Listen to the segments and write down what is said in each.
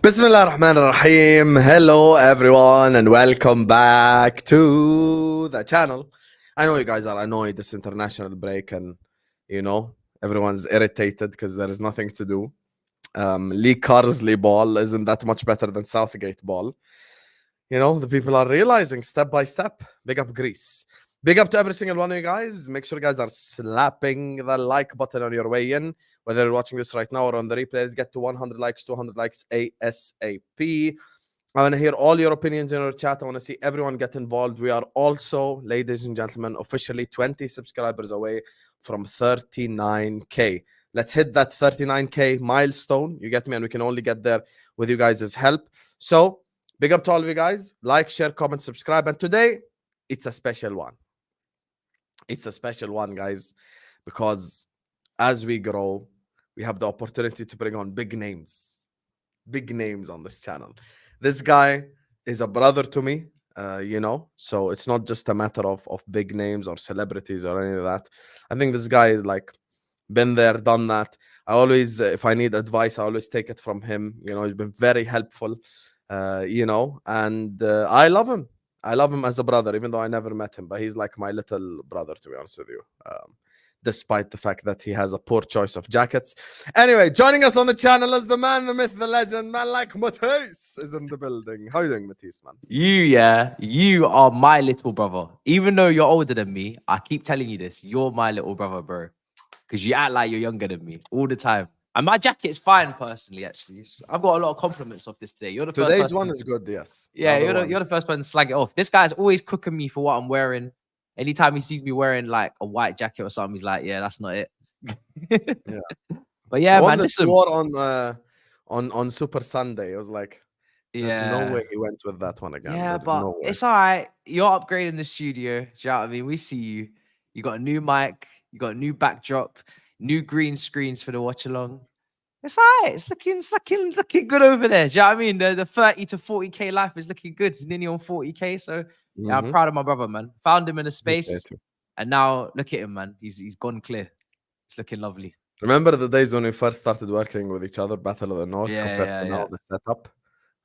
Bismillah ar-Rahman ar-Rahim. Hello everyone and welcome back to the channel. I know you guys are annoyed this international break and everyone's irritated because there is nothing to do. Lee Carsley ball isn't that much better than Southgate ball. The people are realizing step by step. Big up Greece. Big up to every single one of you guys. Make sure you guys are slapping the like button on your way in. Whether you're watching this right now or on the replays, get to 100 likes, 200 likes ASAP. I want to hear all your opinions in our chat. I want to see everyone get involved. We are also, ladies and gentlemen, officially 20 subscribers away from 39K. Let's hit that 39K milestone. You get me? And we can only get there with you guys' help. So, big up to all of you guys. Like, share, comment, subscribe. And today, it's a special one. It's a special one, guys, because as we grow, we have the opportunity to bring on big names on this channel. This guy is a brother to me, so it's not just a matter of big names or celebrities or any of that. I think this guy is like been there, done that. I always, if I need advice, I always take it from him. He's been very helpful, and I love him. I love him as a brother, even though I never met him, but he's like my little brother, to be honest with you. Despite the fact that he has a poor choice of jackets. Anyway, joining us on the channel is the man, the myth, the legend, man like Matisse is in the building. How are you doing, Matisse, man? You are my little brother. Even though you're older than me, I keep telling you this. You're my little brother, bro. Because you act like you're younger than me all the time. And my jacket's fine, personally, actually. I've got a lot of compliments off this today. You're the first Today's person. one is good, yes. Yeah, you're the first person to slag it off. This guy's always cooking me for what I'm wearing. Anytime he sees me wearing like a white jacket or something, he's like, "Yeah, that's not it." Yeah. But yeah, man, this war on Super Sunday. It was like, there's no way he went with that one again. Yeah, but it's all right. You're upgrading the studio. Do you know what I mean? We see you. You got a new mic. You got a new backdrop. New green screens for the watch along. It's all right. It's looking good over there. Do you know what I mean? The 30 to 40K life is looking good. It's nearly on 40K. So yeah, I'm proud of my brother, man. Found him in a space. And now look at him, man. He's gone clear. It's looking lovely. Remember the days when we first started working with each other, Battle of the North, compared to now, the setup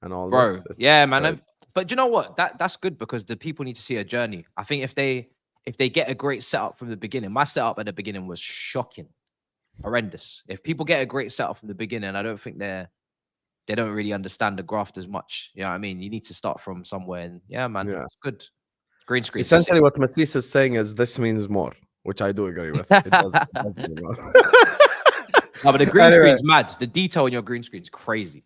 and all this? Yeah, man. But do you know what? That's good because the people need to see a journey. I think if they get a great setup from the beginning, my setup at the beginning was shocking. Horrendous. If people get a great setup from the beginning, I don't think they don't really understand the graft as much. You know what I mean? You need to start from somewhere. And yeah, man, it's good. Green screen. Essentially, what Matisse is saying is this means more, which I do agree with. It does mean more. No, but the green screen's mad. The detail in your green screen is crazy.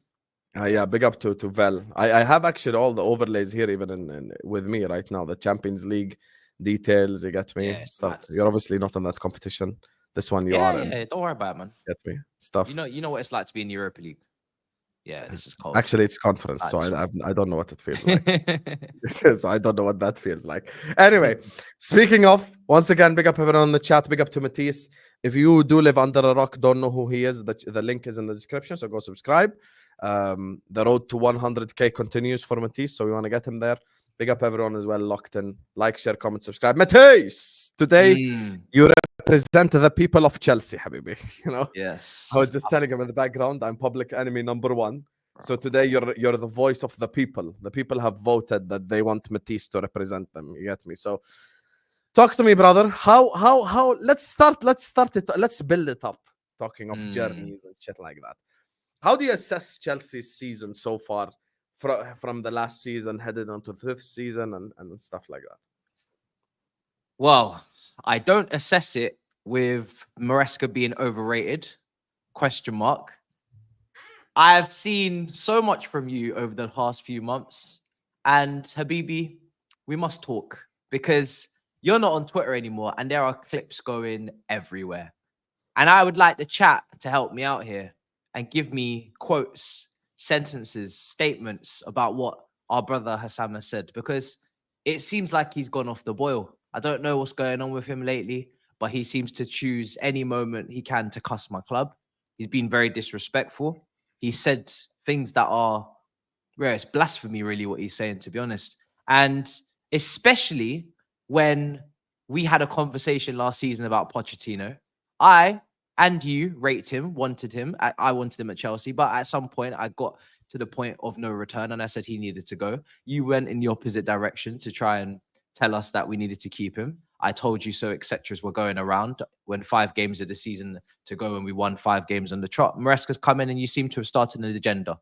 Yeah, big up to Vel. I have actually all the overlays here, even with me right now. The Champions League details, you get me? Yeah, stuff. You're obviously not in that competition. This one you are in. Yeah, don't worry about it, man. Get me? Stuff. You know what it's like to be in the Europa League. Yeah, this is cold. Actually, it's conference, so I don't know what it feels like. So I don't know what that feels like. Anyway, speaking of, once again, big up everyone on the chat. Big up to Matisse. If you do live under a rock, don't know who he is, the link is in the description, so go subscribe. The road to 100K continues for Matisse, so we want to get him there. Big up everyone as well, locked in. Like, share, comment, subscribe. Matisse, today you represent the people of Chelsea, Habibi. Yes. I was just telling him in the background, I'm public enemy #1. So today you're the voice of the people. The people have voted that they want Matisse to represent them. You get me? So talk to me, brother. How let's start it. Let's build it up. Talking of journeys and shit like that. How do you assess Chelsea's season so far from the last season headed onto this season and stuff like that? Well, I don't assess it with Maresca being overrated, ? I've seen so much from you over the past few months. And Habibi, we must talk because you're not on Twitter anymore and there are clips going everywhere. And I would like the chat to help me out here and give me quotes, sentences, statements about what our brother Husam has said, because it seems like he's gone off the boil. I don't know what's going on with him lately, but he seems to choose any moment he can to cuss my club. He's been very disrespectful. He said things that are, it's blasphemy, really, what he's saying, to be honest. And especially when we had a conversation last season about Pochettino, I and you rate him, wanted him. I wanted him at Chelsea, but at some point I got to the point of no return, and I said he needed to go. You went in the opposite direction to try and tell us that we needed to keep him. I told you so, etc. were going around when 5 games of the season to go and we won 5 games on the trot. Maresca's come in and you seem to have started an agenda.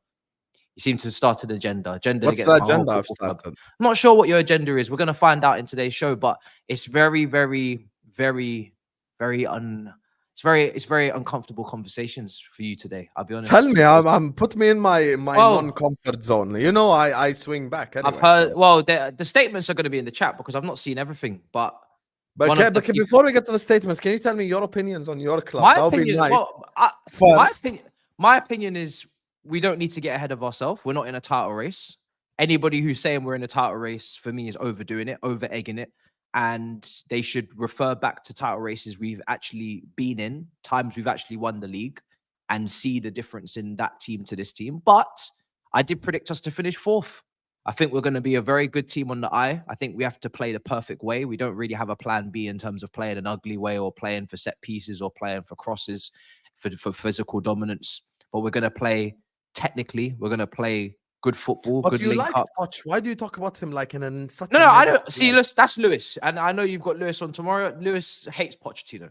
You seem to have started an agenda. What's against the my whole agenda I've football club. started? I'm not sure what your agenda is. We're going to find out in today's show, but it's very, very, very, very it's very uncomfortable conversations for you today. I'll be honest. Tell me, I'm put me in my non-comfort zone. You know, I swing back anyway. I've heard. So. Well, the statements are going to be in the chat because I've not seen everything. But before we get to the statements, can you tell me your opinions on your club? My that would opinion, be nice. Well, my opinion is we don't need to get ahead of ourselves. We're not in a title race. Anybody who's saying we're in a title race for me is overdoing it, over egging it. And they should refer back to title races we've actually been in, times we've actually won the league, and see the difference in that team to this team. But I did predict us to finish 4th. I think we're going to be a very good team on the eye. I think we have to play the perfect way. We don't really have a plan B in terms of playing an ugly way or playing for set pieces or playing for crosses for physical dominance. But we're going to play technically. We're going to play good football. But good you link like up. Poch. Why do you talk about him like in such No, I don't see. That's Lewis, and I know you've got Lewis on tomorrow. Lewis hates Pochettino.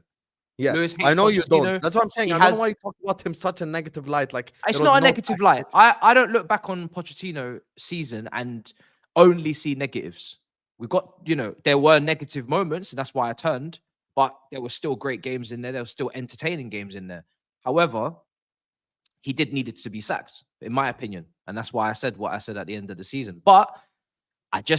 Yes, Lewis hates I know Pochettino. You don't. That's what I'm saying. I don't know why you talk about him such a negative light. Like it's not a negative light. I don't look back on Pochettino season and only see negatives. We got, there were negative moments, and that's why I turned. But there were still great games in there. There were still entertaining games in there. However, he did need it to be sacked, in my opinion. And that's why I said what I said at the end of the season. But like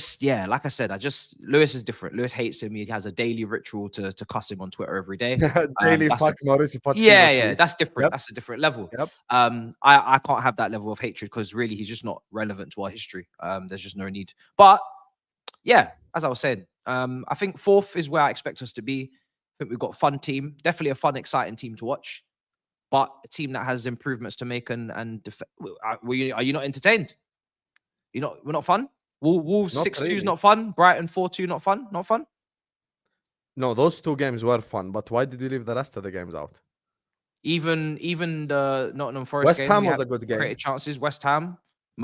I said, Lewis is different. Lewis hates him. He has a daily ritual to cuss him on Twitter every day. Daily fuck Mauricio Pochettino. Yeah, that's different. Yep. That's a different level. Yep. I can't have that level of hatred because really he's just not relevant to our history. There's just no need. But yeah, as I was saying, I think 4th is where I expect us to be. I think we've got a fun team. Definitely a fun, exciting team to watch. But a team that has improvements to make are you not entertained? We're not fun? Wolves 6-2 really. Is not fun. Brighton 4-2 not fun. Not fun. No, those 2 games were fun. But why did you leave the rest of the games out? Even the Nottingham Forest West game, Ham was a good game. Created chances. West Ham.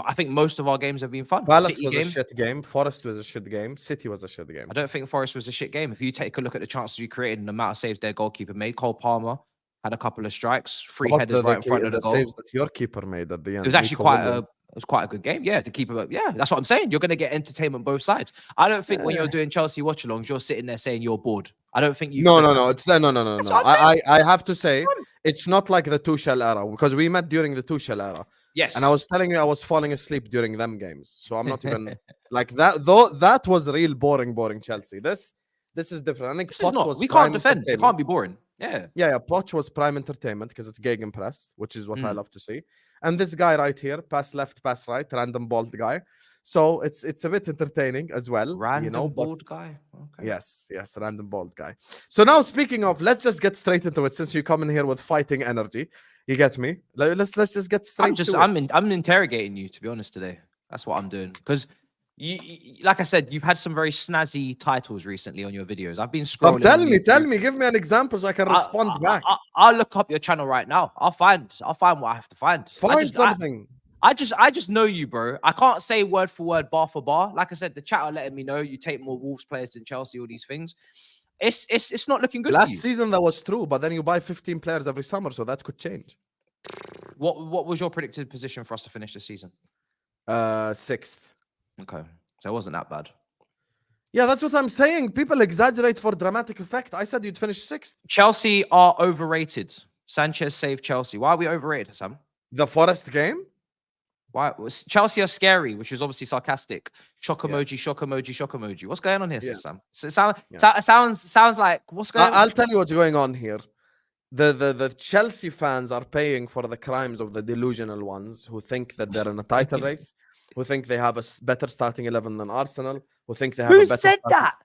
I think most of our games have been fun. Palace was a shit game. Forest was a shit game. City was a shit game. I don't think Forest was a shit game. If you take a look at the chances we created and the amount of saves their goalkeeper made, Cole Palmer had a couple of strikes, 3 headers right in front of the goal. Saves that your keeper made at the end. It was actually quite a good game. Yeah, the keeper. Yeah, that's what I'm saying. You're going to get entertainment both sides. I don't think when you're doing Chelsea watch-alongs, you're sitting there saying you're bored. I don't think you. No. I have to say it's not like the Tuchel era because we met during the Tuchel era. Yes. And I was telling you I was falling asleep during them games, so I'm not even like that. Though that was real boring Chelsea. This is different. I think Poch was. We can't defend. It can't be boring. Yeah. Poch was prime entertainment because it's gegenpress, which is what I love to see. And this guy right here, pass left, pass right, random bald guy. So it's a bit entertaining as well. Random bald guy. Okay. Yes, random bald guy. So now speaking of, let's just get straight into it. Since you come in here with fighting energy, you get me. Let's just get straight. to it. I'm interrogating you, to be honest, today. That's what I'm doing because. You, like I said, you've had some very snazzy titles recently on your videos. I've been scrolling. Tell me, give me an example so I can respond back. I'll look up your channel right now. I'll find what I have to find. Find something. I just know you, bro. I can't say word for word, bar for bar. Like I said, the chat are letting me know you take more Wolves players than Chelsea. All these things. It's not looking good. Last season that was true, but then you buy 15 players every summer, so that could change. What was your predicted position for us to finish the season? 6th. Okay, so it wasn't that bad. Yeah, that's what I'm saying. People exaggerate for dramatic effect. I said you'd finish 6th. Chelsea are overrated. Sanchez saved Chelsea. Why are we overrated, Husam? The Forest game? Why? Chelsea are scary, which is obviously sarcastic. Shock emoji, shock emoji, shock emoji. What's going on here, Sam? So it sounds like what's going on? I'll tell you what's going on here. The Chelsea fans are paying for the crimes of the delusional ones who think that they're in a title race. Who think they have a better starting 11 than Arsenal? Who think they have a better? Who said that?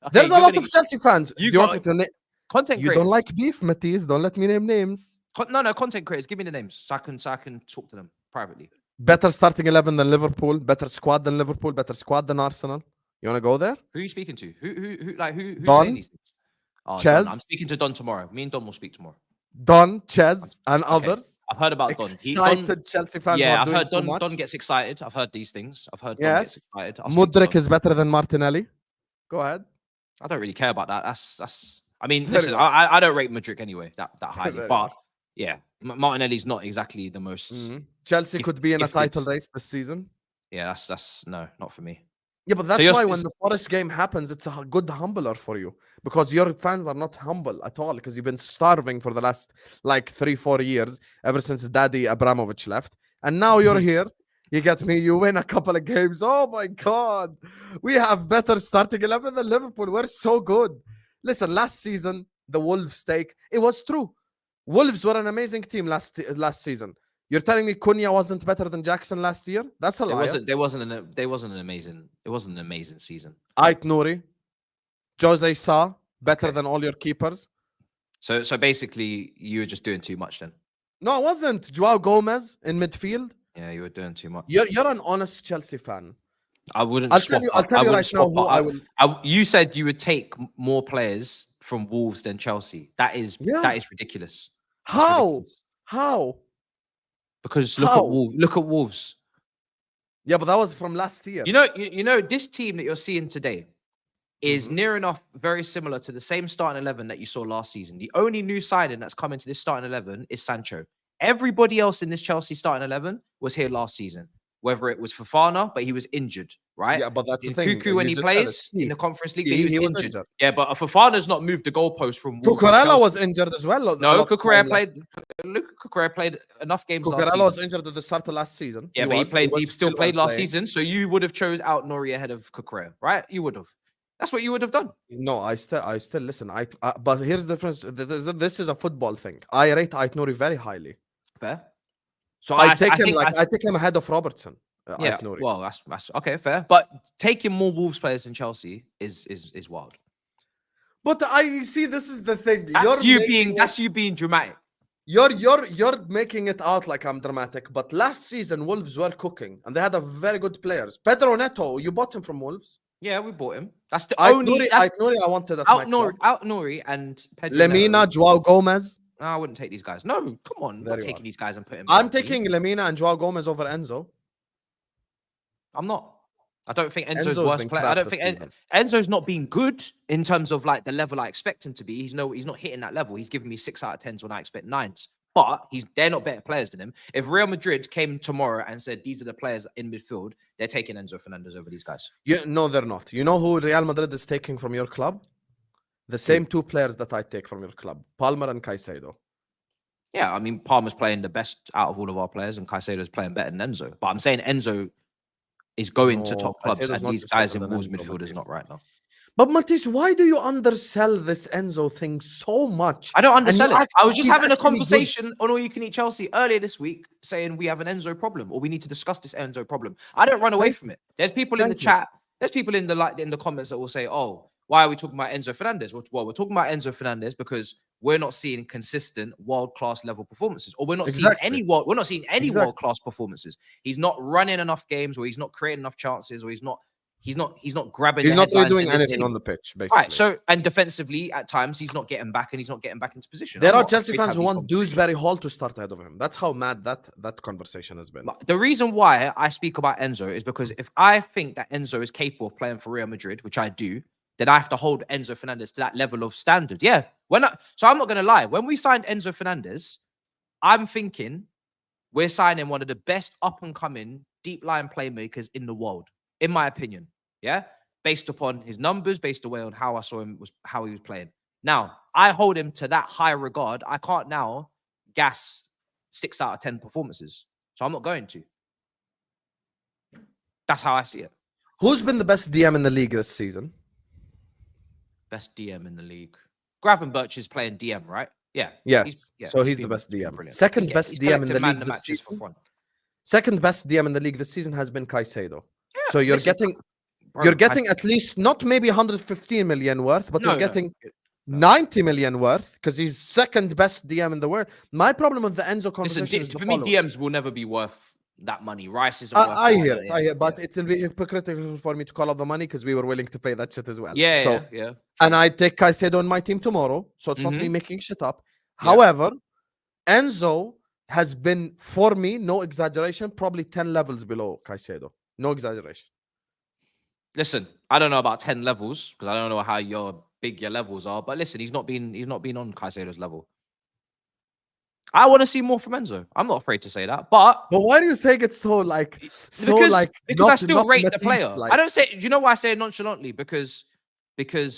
Okay, there's a lot of Chelsea fans. You want me to content creators. You don't like beef, Matisse. Don't let me name names. No, content creators. Give me the names so I can talk to them privately. Better starting 11 than Liverpool. Better squad than Liverpool. Better squad than Arsenal. You want to go there? Who are you speaking to? Who's Don, saying these things? Oh, Ches. Don. I'm speaking to Don tomorrow. Me and Don will speak tomorrow. Don, Chez, and Okay, others. I've heard about Don. Excited Chelsea fans who Yeah, are I've doing heard too Don much. gets excited. I've heard these things. I've heard Don gets Yes. excited. I'll speak to Mudrik Don. is better than Martinelli. Go ahead. I don't really care about that. That's. I mean, Very listen, well. I don't rate Mudrik anyway that highly, Very but well. yeah, Martinelli's not exactly the most Chelsea could be in a gifted. title race this season. Yeah, that's no, not for me. Yeah, but So that's why when the Forest game happens, it's a good humbler for you because your fans are not humble at all because you've been starving for the last like 3-4 years ever since Daddy Abramovich left, and now you're here. You get me? You win a couple of games. Oh my God, we have better starting 11 than Liverpool. We're so good. Listen, last season the Wolves take it was true. Wolves were an amazing team last season. You're telling me Cunha wasn't better than Jackson last year? That's a lie. It wasn't an amazing season. Ait Nouri, Jose Sa, better than all your keepers. So basically, you were just doing too much then. No, I wasn't. Joao Gomez in midfield. Yeah, you were doing too much. You're an honest Chelsea fan. I wouldn't. I'll tell you right now who I will. You said you would take more players from Wolves than Chelsea. That is ridiculous. How? How? Because look at Wolves. Yeah, but that was from last year. You know this team that you're seeing today is near enough very similar to the same starting 11 that you saw last season. The only new signing that's come into this starting 11 is Sancho. Everybody else in this Chelsea starting 11 was here last season. Whether it was Fofana, but he was injured, right? Yeah, but that's the thing. Cuckoo, when he plays in the Conference League, he was injured. Yeah, but Fofana's not moved the goalpost from Wolves. Cucurella was injured as well. No, Cucurella played enough games last season. Cucurella was injured at the start of last season. Yeah, he still played last season. So you would have chose out Nori ahead of Cucurella, right? You would have. That's what you would have done. No, I still listen. But here's the difference. This is a football thing. I rate Ait Nouri very highly. Fair. So I take him ahead of Robertson. Yeah, well, that's okay, fair. But taking more Wolves players than Chelsea is wild. But I see this is the thing. That's you being dramatic. You're making it out like I'm dramatic. But last season Wolves were cooking and they had a very good players. Pedro Neto, you bought him from Wolves. Yeah, we bought him. That's the only. Ait Nouri I wanted at my club. Out Nori and Pedro Lemina, Joao Gomez. No, I wouldn't take these guys. No, come on. I'm not taking these guys and putting them. I'm taking Lemina and Joao Gomez over Enzo. I'm not. I don't think Enzo's worst player. I don't think Enzo's not being good in terms of like the level I expect him to be. He's not hitting that level. He's giving me 6 out of 10s when I expect 9s. But they're not better players than him. If Real Madrid came tomorrow and said these are the players in midfield, they're taking Enzo Fernandez over these guys. No, they're not. You know who Real Madrid is taking from your club? The same 2 players that I take from your club, Palmer and Caicedo. Yeah, I mean, Palmer's playing the best out of all of our players, and Caicedo's playing better than Enzo. But I'm saying Enzo is going to top clubs, and these guys in Wolves midfield is not right now. But Matisse, why do you undersell this Enzo thing so much? I don't undersell it. I was just having a conversation on All You Can Eat Chelsea earlier this week saying we have an Enzo problem or we need to discuss this Enzo problem. I don't run away from it. There's people in the chat. There's people in the comments that will say, "Oh, why are we talking about Enzo Fernandez?" Well, we're talking about Enzo Fernandez because we're not seeing consistent world-class level performances, or we're not seeing any world-class performances. He's not running enough games, or he's not creating enough chances, or he's not grabbing. He's not really doing anything on the pitch, basically. Right. So, and defensively, at times he's not getting back, and he's not getting back into position. There are Chelsea fans who want Dewsbury Hall to start ahead of him. That's how mad that conversation has been. The reason why I speak about Enzo is because if I think that Enzo is capable of playing for Real Madrid, which I do, then I have to hold Enzo Fernandez to that level of standard. Yeah. So I'm not going to lie. When we signed Enzo Fernandez, I'm thinking we're signing one of the best up-and-coming deep-line playmakers in the world, in my opinion. Yeah? Based upon his numbers, based away on how I saw him, how he was playing. Now, I hold him to that high regard. I can't now gas 6 out of 10 performances. So I'm not going to. That's how I see it. Who's been the best DM in the league this season? Best DM in the league. Gravenberch is playing DM, right? Yeah. Yes. So he's the best DM. Brilliant. Second best DM in the league this season. Second best DM in the league this season has been Caicedo. Yeah, so you're getting at least not maybe 115 million worth, but you're getting 90 million worth because he's second best DM in the world. My problem with the Enzo conversation is for me, DMs will never be worth that money. Rice is. I hear, but it will be hypocritical for me to call out the money because we were willing to pay that shit as well. Yeah. And I take Caicedo on my team tomorrow, so it's not me making shit up. Yeah. However, Enzo has been, for me, no exaggeration, probably 10 levels below Caicedo. No exaggeration. Listen, I don't know about 10 levels because I don't know how big your levels are. But listen, he's not been on Caicedo's level. I want to see more from Enzo. I'm not afraid to say that. But why do you say it's so because I still rate the Matisse, player. like, I don't say. Do you know why I say it nonchalantly? Because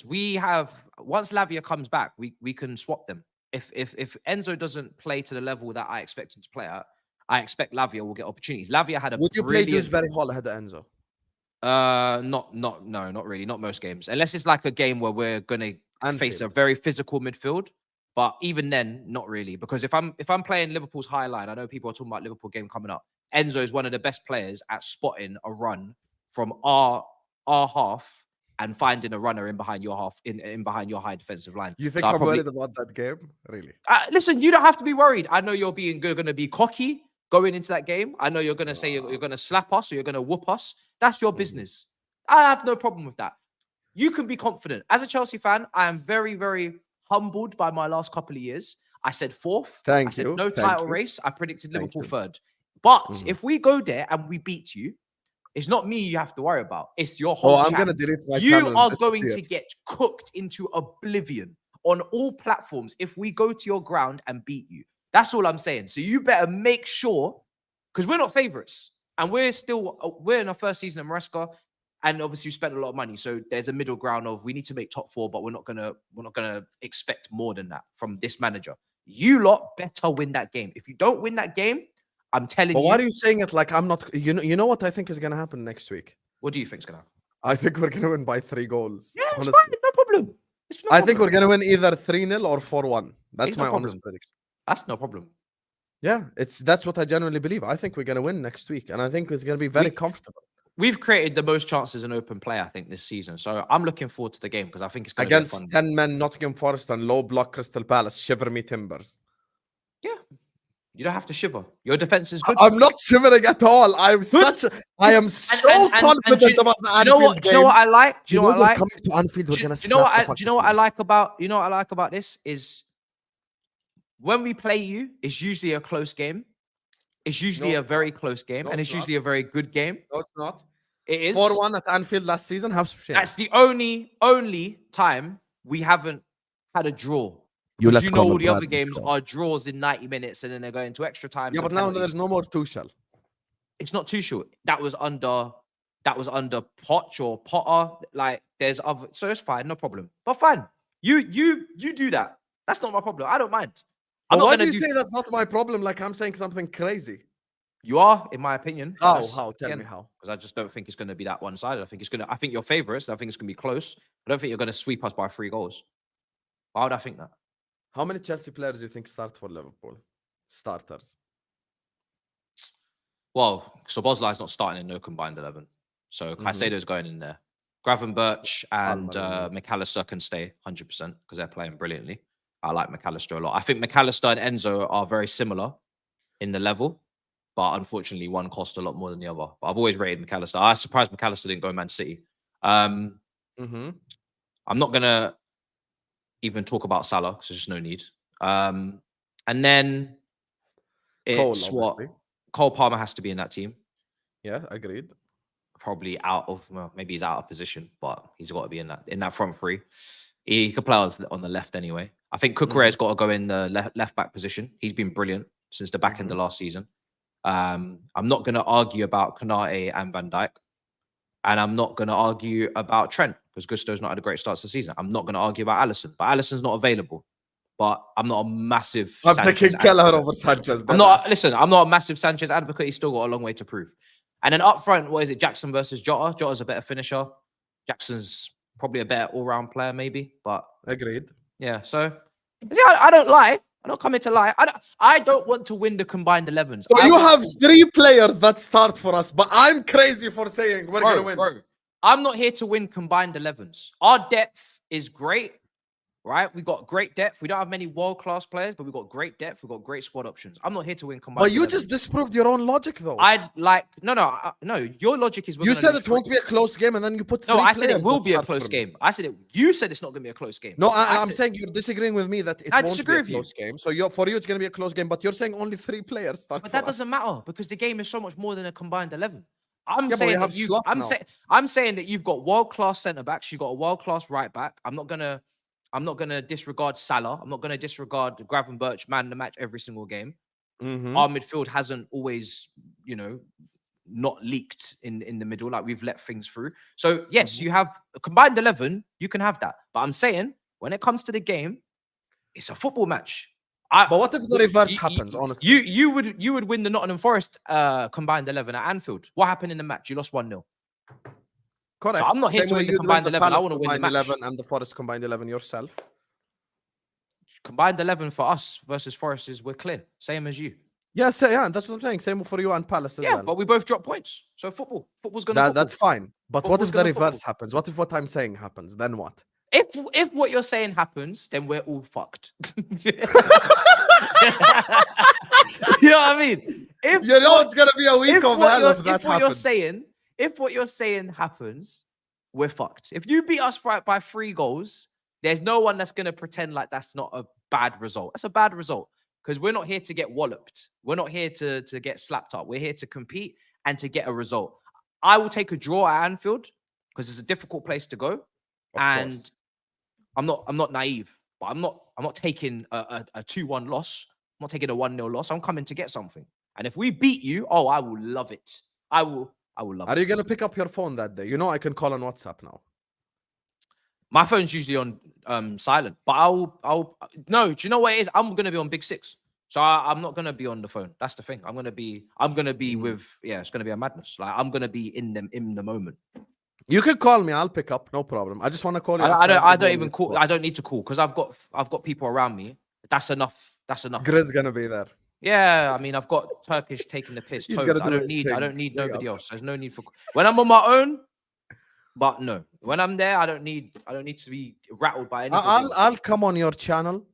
we have, once Lavia comes back, we can swap them. If Enzo doesn't play to the level that I expect him to play at, I expect Lavia will get opportunities. Lavia had a would you play brilliant. Dewsbury Hall ahead of Enzo? Not really, not most games. Unless it's like a game where we're gonna face a very physical midfield. But even then, not really. Because if I'm playing Liverpool's high line, I know people are talking about Liverpool game coming up. Enzo is one of the best players at spotting a run from our half and finding a runner in behind your half, in behind your high defensive line. You think I'm worried about that game? Really? Listen, you don't have to be worried. I know you're going to be cocky going into that game. I know you're going to say you're going to slap us or you're going to whoop us. That's your business. I have no problem with that. You can be confident. As a Chelsea fan, I am very, very humbled by my last couple of years. I said fourth. I said no title race. I predicted Liverpool third. But if we go there and we beat you, it's not me you have to worry about. It's your whole I'm going to delete my You channel are going to get cooked into oblivion on all platforms if we go to your ground and beat you. That's all I'm saying. So you better make sure, because we're not favourites. And we're in our first season at Maresca. And obviously, we spent a lot of money, so there's a middle ground of we need to make top four, but we're not gonna expect more than that from this manager. You lot better win that game. If you don't win that game, I'm telling you. But why are you saying it like I'm not? You know what I think is gonna happen next week? What do you think is gonna happen? I think we're gonna win by 3 goals. Yeah, it's fine, no problem. I think we're gonna win either 3-0 or 4-1. That's my honest prediction. That's no problem. Yeah, that's what I genuinely believe. I think we're gonna win next week, and I think it's gonna be very comfortable. We've created the most chances in open play, I think, this season. So I'm looking forward to the game because I think it's going to be fun. Against 10 men, Nottingham Forest and low block Crystal Palace. Shiver me timbers. Yeah. You don't have to shiver. Your defense is good. I'm not shivering at all. I am so confident about the Anfield game. Do you know what I like? Do you know what I like? Coming to Anfield, we're gonna. Do you know what I like about this is when we play you, it's usually a close game. It's usually a very close game, and it's usually a very good game. No, it's not. It is 4-1 at Anfield last season. That's the only time we haven't had a draw. You know all the other games are draws in 90 minutes, and then they're going to extra time. Yeah, but now there's no more Tuchel. It's not Tuchel. That was under Poch or Potter. Like there's other, so it's fine, no problem. But fine, you do that. That's not my problem. I don't mind. Why do you say that's not my problem? Like I'm saying something crazy. You are, in my opinion. How? Tell me how. Because I just don't think it's going to be that one-sided. I think you're favourites. I think it's going to be close. I don't think you're going to sweep us by 3 goals. Why would I think that? How many Chelsea players do you think start for Liverpool? Starters. Well, Szoboszlai's not starting in no combined 11. So Caicedo's going in there. Gravenberch and McAllister can stay 100% because they're playing brilliantly. I like McAllister a lot. I think McAllister and Enzo are very similar in the level, but unfortunately one cost a lot more than the other. But I've always rated McAllister. I was surprised McAllister didn't go Man City. I'm not going to even talk about Salah because there's just no need. And then it's Cole Palmer has to be in that team. Yeah, agreed. Probably maybe he's out of position, but he's got to be in that front three. He could play on the left anyway. I think Cucurella's got to go in the left back position. He's been brilliant since the back end of last season. I'm not going to argue about Konate and Van Dijk. And I'm not going to argue about Trent because Gusto's not had a great start to the season. I'm not going to argue about Alisson, but Alisson's not available. But I'm not a massive. I'm taking Kelleher over Sanchez. I'm not a massive Sanchez advocate. He's still got a long way to prove. And then up front, what is it? Jackson versus Jota. Jota's a better finisher. Jackson's probably a better all-round player, maybe. But agreed. Yeah. So I don't lie. I'm not coming to lie. I don't want to win the combined 11s. So you have 3 players that start for us, but I'm crazy for saying we're going to win. Bro, I'm not here to win combined 11s. Our depth is great. right? We got great depth. We don't have many world-class players, but we got great depth. We got great squad options. I'm not here to win combined. But you 11. just disproved your own logic, though. I'd like no. Your logic is You said it won't be a close game, and then you put three No, I players said it will that be a start close for me. game. I said it. You said it's not going to be a close game. No, I'm said- saying you're disagreeing with me that it I won't disagree be a with you. close game. So for you, it's going to be a close game, but you're saying only three players start. But for that us. doesn't matter because the game is so much more than a combined 11. I'm Yeah, but we saying have that you. slot I'm now. saying. I'm saying that you've got world-class centre backs. You've got a world-class right back. I'm not gonna disregard Salah. I'm not gonna disregard Gravenberch man the match every single game. Mhm. Our midfield hasn't always, not leaked in the middle. Like we've let things through. So yes, you have a combined 11. You can have that. But I'm saying when it comes to the game, it's a football match. But what if the reverse happens? Honestly, you would win the Nottingham Forest combined 11 at Anfield. What happened in the match? You lost 1-0. correct. So I'm not here Same to way win the you'd combined the 11. I Palace want to win the combined match. 11 and the Forest combined 11 yourself. Combined 11 for us versus Forest is we're clear. Same as you. Yeah, that's what I'm saying. Same for you and Palace as Yeah, well. but we both drop points. So football's gonna. That's fine. But what Football's if the gonna reverse football. happens? What if what I'm saying happens? Then what? If what you're saying happens, then we're all fucked. You know what I mean? If You know it's gonna be a week of hell if that happens. If what you're saying happens, we're fucked. If you beat us by 3 goals, there's no one that's gonna pretend like that's not a bad result. That's a bad result because we're not here to get walloped. We're not here to get slapped up. We're here to compete and to get a result. I will take a draw at Anfield because it's a difficult place to go, and course. I'm not naive, but I'm not taking a 2-1 loss. I'm not taking a 1-0 loss. I'm coming to get something. And if we beat you, I will love it. I will love it. Are you gonna pick up your phone that day? You know I can call on WhatsApp now. My phone's usually on silent, but I'll no. Do you know what it is? I'm gonna be on Big 6, so I'm not gonna be on the phone. That's the thing. I'm gonna be with it's gonna be a madness. Like I'm gonna be in the moment. You can call me. I'll pick up. No problem. I just want to call you. I don't even call. I don't need to call because I've got people around me. That's enough. Grizz gonna be there. Yeah, I mean, I've got Turkish taking the piss. He's Toes. gonna I do don't his need thing. nobody else. There's no need for when I'm on my own. But no, when I'm there, I don't need to be rattled by anybody. I'll come on your channel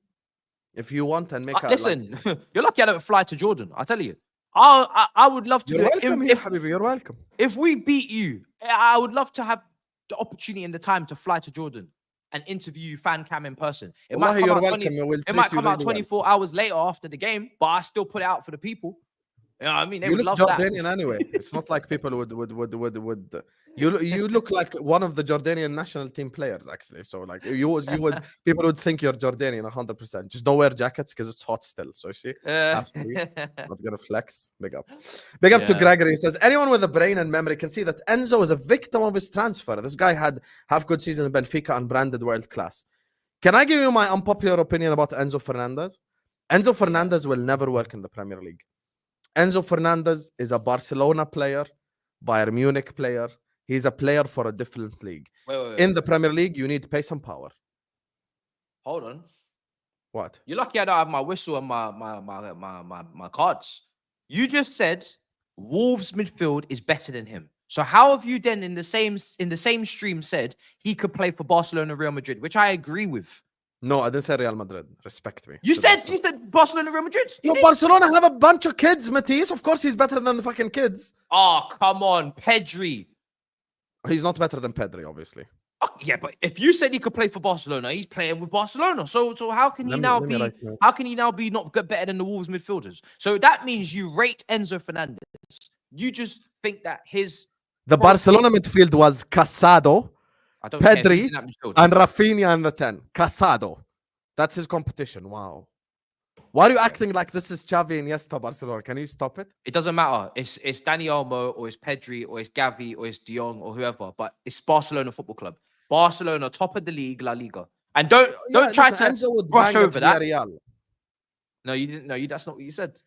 if you want and make. Listen, you're lucky I don't fly to Jordan. I tell you, I would love to You're do welcome it. here, Habibi. You're welcome. If we beat you, I would love to have the opportunity and the time to fly to Jordan and interview fan cam in person. It might come out 24 hours later after the game, but I still put it out for the people. You know what I mean? They You would look love Jordanian that. anyway. It's not like people would. You look like one of the Jordanian national team players, actually. So like you would people would think you're Jordanian 100%. Just don't wear jackets because it's hot still. So you see, absolutely not gonna flex. Big up to Gregory. He says anyone with a brain and memory can see that Enzo is a victim of his transfer. This guy had half good season in Benfica and branded world class. Can I give you my unpopular opinion about Enzo Fernandez? Enzo Fernandez will never work in the Premier League. Enzo Fernandez is a Barcelona player, Bayern Munich player. He's a player for a different league. Wait. In the Premier League, you need pace and power. Hold on. What? You're lucky I don't have my whistle and my cards. You just said Wolves midfield is better than him. So how have you then in the same stream said he could play for Barcelona, Real Madrid, which I agree with? No, I didn't say Real Madrid. Respect me. You said Barcelona, Real Madrid. No, Barcelona have a bunch of kids, Matisse. Of course, he's better than the fucking kids. Oh, come on, Pedri. He's not better than Pedri, obviously. Oh, yeah, but if you said he could play for Barcelona, he's playing with Barcelona. So how can he now be not better than the Wolves midfielders? So that means you rate Enzo Fernandez. You just think that the Barcelona midfield was Casado, Pedri, and Rafinha in the 10. Casado. That's his competition. Wow. Why are you acting like this is Xavi and Iniesta Barcelona? Can you stop it? It doesn't matter. It's Dani Olmo or it's Pedri or it's Gavi or it's De Jong or whoever, but it's Barcelona Football Club. Barcelona, top of the league, La Liga. And don't try to brush over that. No, you didn't. No, that's not what you said.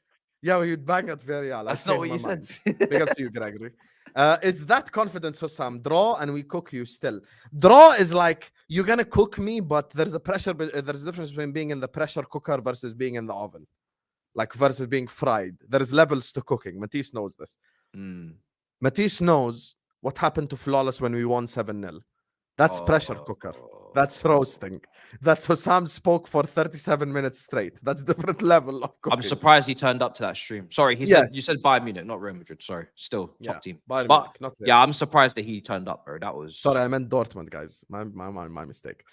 Yeah, well, you'd bang at Villarreal. That's not what you said. Big up to you, Gregory. It's that confidence, Husam. Draw and we cook you still. Draw is like you're gonna cook me, but there's a pressure. There's a difference between being in the pressure cooker versus being in the oven, like versus being fried. There's levels to cooking. Matisse knows this. Matisse knows what happened to Flawless when we won 7-0. That's pressure cooker. That's roasting. That's Husam spoke for 37 minutes straight. That's different level of cooking. I'm surprised he turned up to that stream. Sorry, Yes. you said Bayern Munich, not Real Madrid. Sorry, still Yeah, top team. Bayern But Munich, not yeah, Real. I'm surprised that he turned up, bro. That was Sorry, I meant Dortmund, guys. My mistake.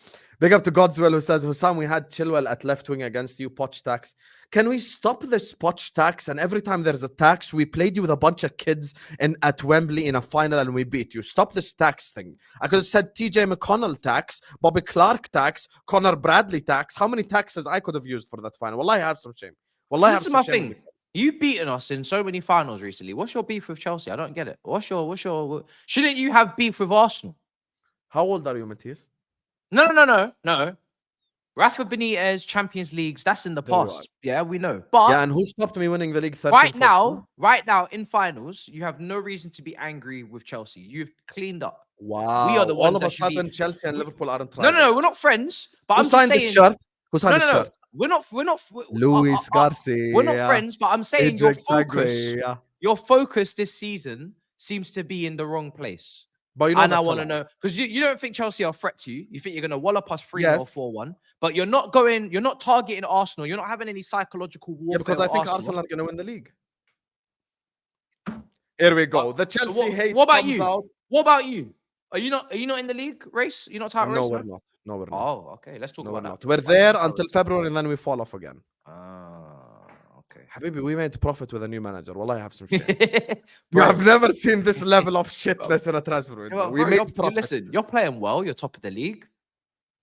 Big up to Godswell who says, Hussam, we had Chilwell at left wing against you, Poch tax. Can we stop this Poch tax? And every time there's a tax, we played you with a bunch of kids at Wembley in a final and we beat you. Stop this tax thing. I could have said TJ McConnell tax, Bobby Clark tax, Connor Bradley tax. How many taxes I could have used for that final? Well, I have some shame. Well, I have this is some my shame. thing. You've beaten us in so many finals recently. What's your beef with Chelsea? I don't get it. Shouldn't you have beef with Arsenal? How old are you, Matthias? No. Rafa Benitez, Champions Leagues, that's in the past. Yeah, we know. But yeah, and who stopped me winning the league 13, right now in finals, you have no reason to be angry with Chelsea. You've cleaned up. Wow. We are the ones all of a that should sudden be... Chelsea and Liverpool aren't rivals. No, we're not friends. But Who I'm signed saying... this shirt? Who signed this shirt? We're not Luis Garcia. We're not friends, but I'm saying Adric your focus this season seems to be in the wrong place. But you know, and I want to know, because you don't think Chelsea are a threat to you. You think you're going to wallop us 3-0 or 4-1, but you're not targeting Arsenal. You're not having any psychological warfare. Yeah, because I think Arsenal are going to win the league. Here we go. The Chelsea hate comes out. What about you? Are you not in the league race? You're not title race? We're not. No, we're not. Oh, okay. Let's talk about that. We're there until February and then we fall off again. Okay. Habibi, we made profit with a new manager. Well, I have some shit. I've never seen this level of shitness in a transfer window. We made profit. Listen, you're playing well. You're top of the league.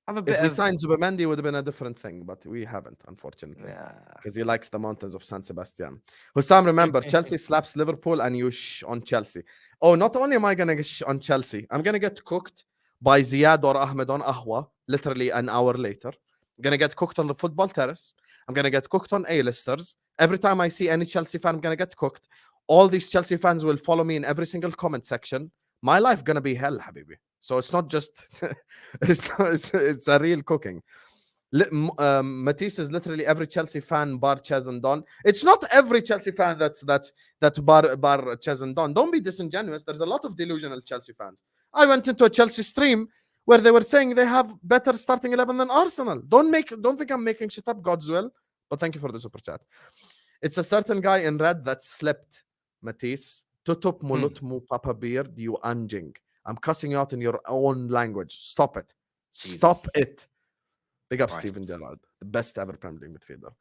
If we signed Zubimendi, it would have been a different thing, but we haven't, unfortunately, because he likes the mountains of San Sebastian. Hussam, remember, Chelsea slaps Liverpool and you on Chelsea. Oh, not only am I going to get on Chelsea, I'm going to get cooked by Ziad or Ahmed on Ahwa, literally an hour later. I'm going to get cooked on the football terrace. I'm going to get cooked on A-listers. Every time I see any Chelsea fan, I'm going to get cooked. All these Chelsea fans will follow me in every single comment section. My life going to be hell, Habibi. So it's not just, it's a real cooking. Matisse is literally every Chelsea fan bar Chez and Don. It's not every Chelsea fan that's bar Chez and Don. Don't be disingenuous. There's a lot of delusional Chelsea fans. I went into a Chelsea stream where they were saying they have better starting 11 than Arsenal. Don't think I'm making shit up, God's will. But thank you for the super chat. It's a certain guy in red that slept, Matisse. Tutup mulutmu papa beard, you anjing. I'm cussing you out in your own language. Stop it. Stop it. Big up Steven Gerrard, the best ever Premier League midfielder.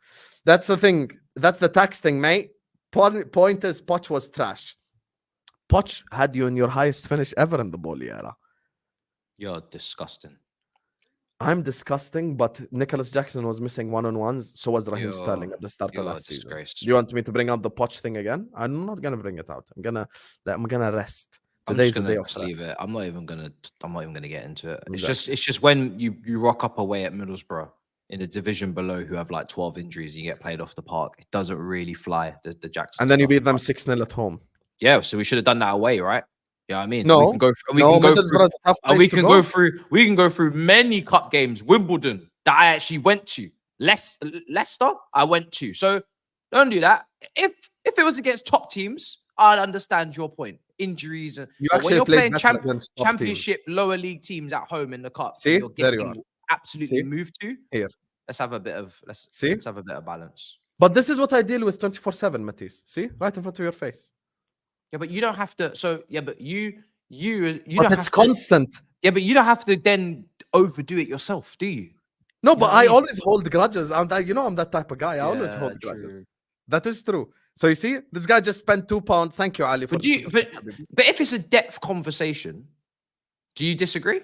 That's the thing. That's the tax thing, mate. Point is, Poch was trash. Poch had you in your highest finish ever in the Boli era. You're disgusting. I'm disgusting, but Nicholas Jackson was missing one-on-ones. So was Raheem Sterling at the start of last season. Do you want me to bring out the Poch thing again? I'm not gonna bring it out. I'm gonna rest. Today's the day of leave it. I'm not even gonna get into it. It's just when you rock up away at Middlesbrough in the division below who have like 12 injuries and you get played off the park. It doesn't really fly, the Jackson. And then you beat them 6-0 at home. Yeah, so we should have done that away, right? Yeah, I mean, no, we can go through many cup games. Wimbledon that I actually went to. Leicester, I went to. So don't do that. If it was against top teams, I'd understand your point. Injuries. When you're playing championship lower league teams at home in the cup, see, you're getting absolutely moved to. Here, let's have a bit of let's have a bit of balance. But this is what I deal with 24/7, Matisse. See, right in front of your face. Yeah, but you don't have to. So yeah, but you. But it's constant. Yeah, but you don't have to then overdo it yourself, do you? No, but I always hold grudges. I'm that type of guy. I always hold grudges. That is true. So you see, this guy just spent £2. Thank you, Ali. But if it's a depth conversation, do you disagree?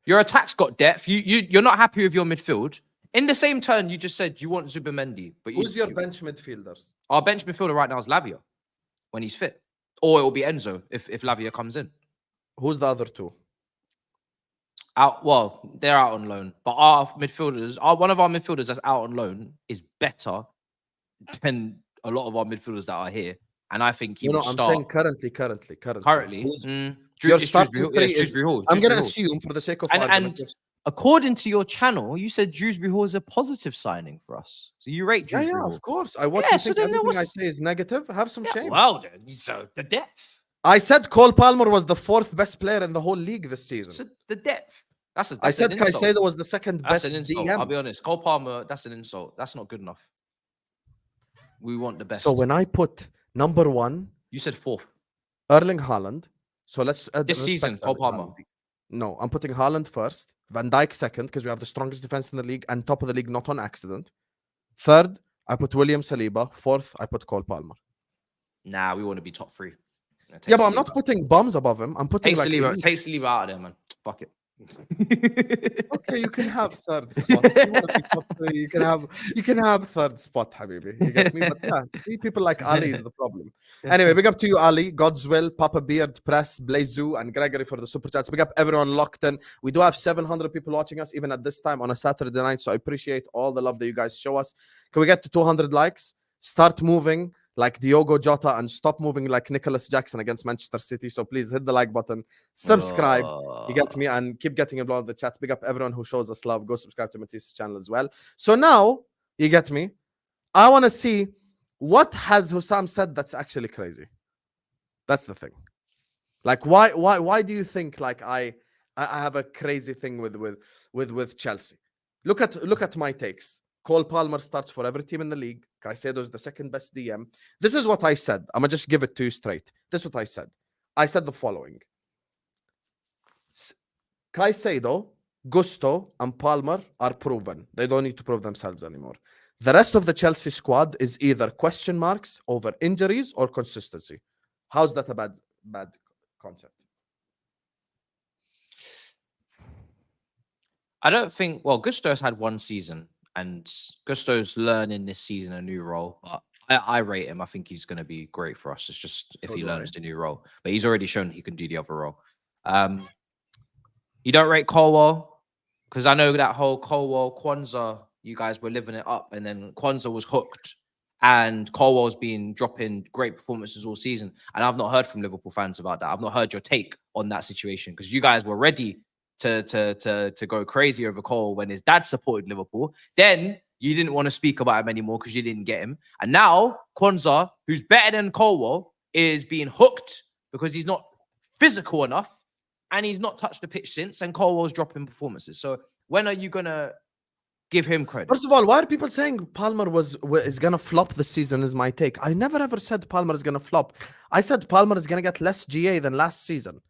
Your attack's got depth. You're not happy with your midfield. In the same turn, you just said you want Zubimendi. But who's your bench midfielders? Our bench midfielder right now is Lavia when he's fit, or it will be Enzo if Lavia comes in. Who's the other two? Well, they're out on loan, but our midfielders, one of our midfielders that's out on loan is better than a lot of our midfielders that are here, and I think he will start. I'm saying currently. Your starting three I'm going to assume for the sake of argument. And according to your channel, you said Dewsbury Hall is a positive signing for us. So you rate Dewsbury Hall. Yeah, of course. I want to think everything I say is negative. Have some shame. Well, so the depth. I said Cole Palmer was the 4th best player in the whole league this season. So the depth. That's I an said insult. Caicedo was the second That's an best insult. I'll DM. be honest. Cole Palmer, that's an insult. That's not good enough. We want the So best. when I put number 1, You said fourth. Erling Haaland. So let's This season, respect Cole Erling Palmer. Haaland. No, I'm putting Haaland first, Van Dijk second because we have the strongest defense in the league and top of the league, not on accident. Third, I put William Saliba. Fourth, I put Cole Palmer. Nah, we want to be top 3. Yeah, but I'm not putting bums above him. I'm putting Take like Saliba, elite. take Saliba out of there, man. Fuck it. Okay, you can have third spot. You want to be top 3, you can have third spot, Habibi. You get me? But yeah, see, people like Ali is the problem. Anyway, big up to you, Ali, God's Will, Papa Beard, Press, Blazu, and Gregory for the super chats. Big up everyone locked in. We do have 700 people watching us, even at this time on a Saturday night. So I appreciate all the love that you guys show us. Can we get to 200 likes? Start moving like Diogo Jota and stop moving like Nicholas Jackson against Manchester City. So please hit the like button, subscribe. You get me? And keep getting involved in the chat. Big up everyone who shows us love. Go subscribe to Matisse's channel as well. So now, you get me? I want to see what has Husam said that's actually crazy. That's the thing. Like, why do you think like I have a crazy thing with Chelsea? Look at my takes. Cole Palmer starts for every team in the league. Caicedo is the second best DM. This is what I said. I'm gonna just give it to you straight. This is what I said. I said the following. Caicedo, Gusto, and Palmer are proven. They don't need to prove themselves anymore. The rest of the Chelsea squad is either question marks over injuries or consistency. How's that a bad concept? I don't think. Well, Gusto's had one season, and Gusto's learning this season a new role. But I rate him. I think he's going to be great for us. It's just if he learns the new role. But he's already shown he can do the other role. You don't rate Colwell because I know that whole Colwell Kwanzaa. You guys were living it up, and then Kwanzaa was hooked, and Colwell's been dropping great performances all season. And I've not heard from Liverpool fans about that. I've not heard your take on that situation because you guys were ready to go crazy over Cole when his dad supported Liverpool. Then you didn't want to speak about him anymore because you didn't get him. And now Kwanzaa, who's better than Colwell, is being hooked because he's not physical enough and he's not touched the pitch since. And Colwell's dropping performances. So when are you gonna give him credit? First of all, why are people saying Palmer is gonna flop this season? Is my take. I never ever said Palmer is gonna flop. I said Palmer is gonna get less GA than last season.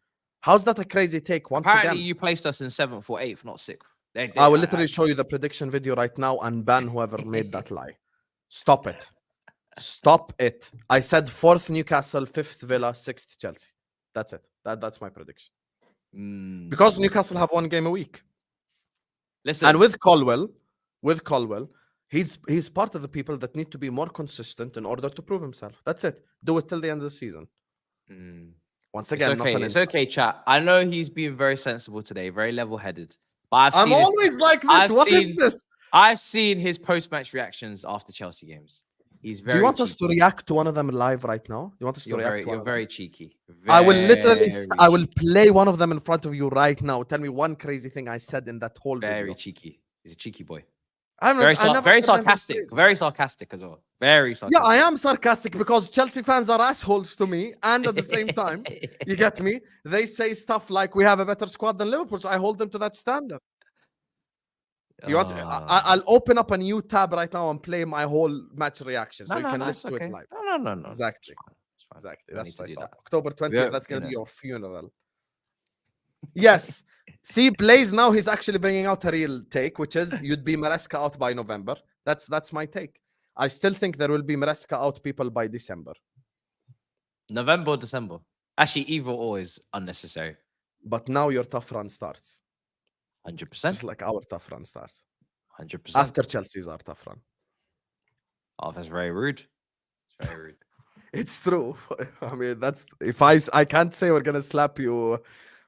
How's that a crazy take? Apparently, you placed us in 7th or 8th, not 6th. I will literally show you the prediction video right now and ban whoever made that lie. Stop it. Stop it. I said 4th Newcastle, 5th Villa, 6th Chelsea. That's it. That's my prediction. Because Newcastle have 1 game a week. Listen, and with Colwell, he's part of the people that need to be more consistent in order to prove himself. That's it. Do it till the end of the season. Once again, it's okay, chat. I know he's being very sensible today, very level-headed. But I'm always like this. What is this? I've seen his post-match reactions after Chelsea games. He's very. Do you want cheeky. us to react to one of them live right now? You want us to react? You're very cheeky. I will literally. I will play one of them in front of you right now. Tell me one crazy thing I said in that whole video. Very cheeky. He's a cheeky boy. Very sarcastic. Very sarcastic as well. Very sarcastic. Yeah, I am sarcastic because Chelsea fans are assholes to me, and at the same time, you get me. They say stuff like we have a better squad than Liverpool, so I hold them to that standard. You want? I'll open up a new tab right now and play my whole match reaction, so you can listen to it live. No. Exactly. That's what I thought. October 20th. That's gonna be your funeral. Yes. See, Blaze now he's actually bringing out a real take, which is you'd be Maresca out by November. That's my take. I still think there will be Maresca out people by December. November or December? Actually, either or is unnecessary. But now your tough run starts. 100%. Just like our tough run starts. 100%. After Chelsea's our tough run. Oh, that's very rude. It's very rude. It's true. I mean, that's if I can't say we're gonna slap you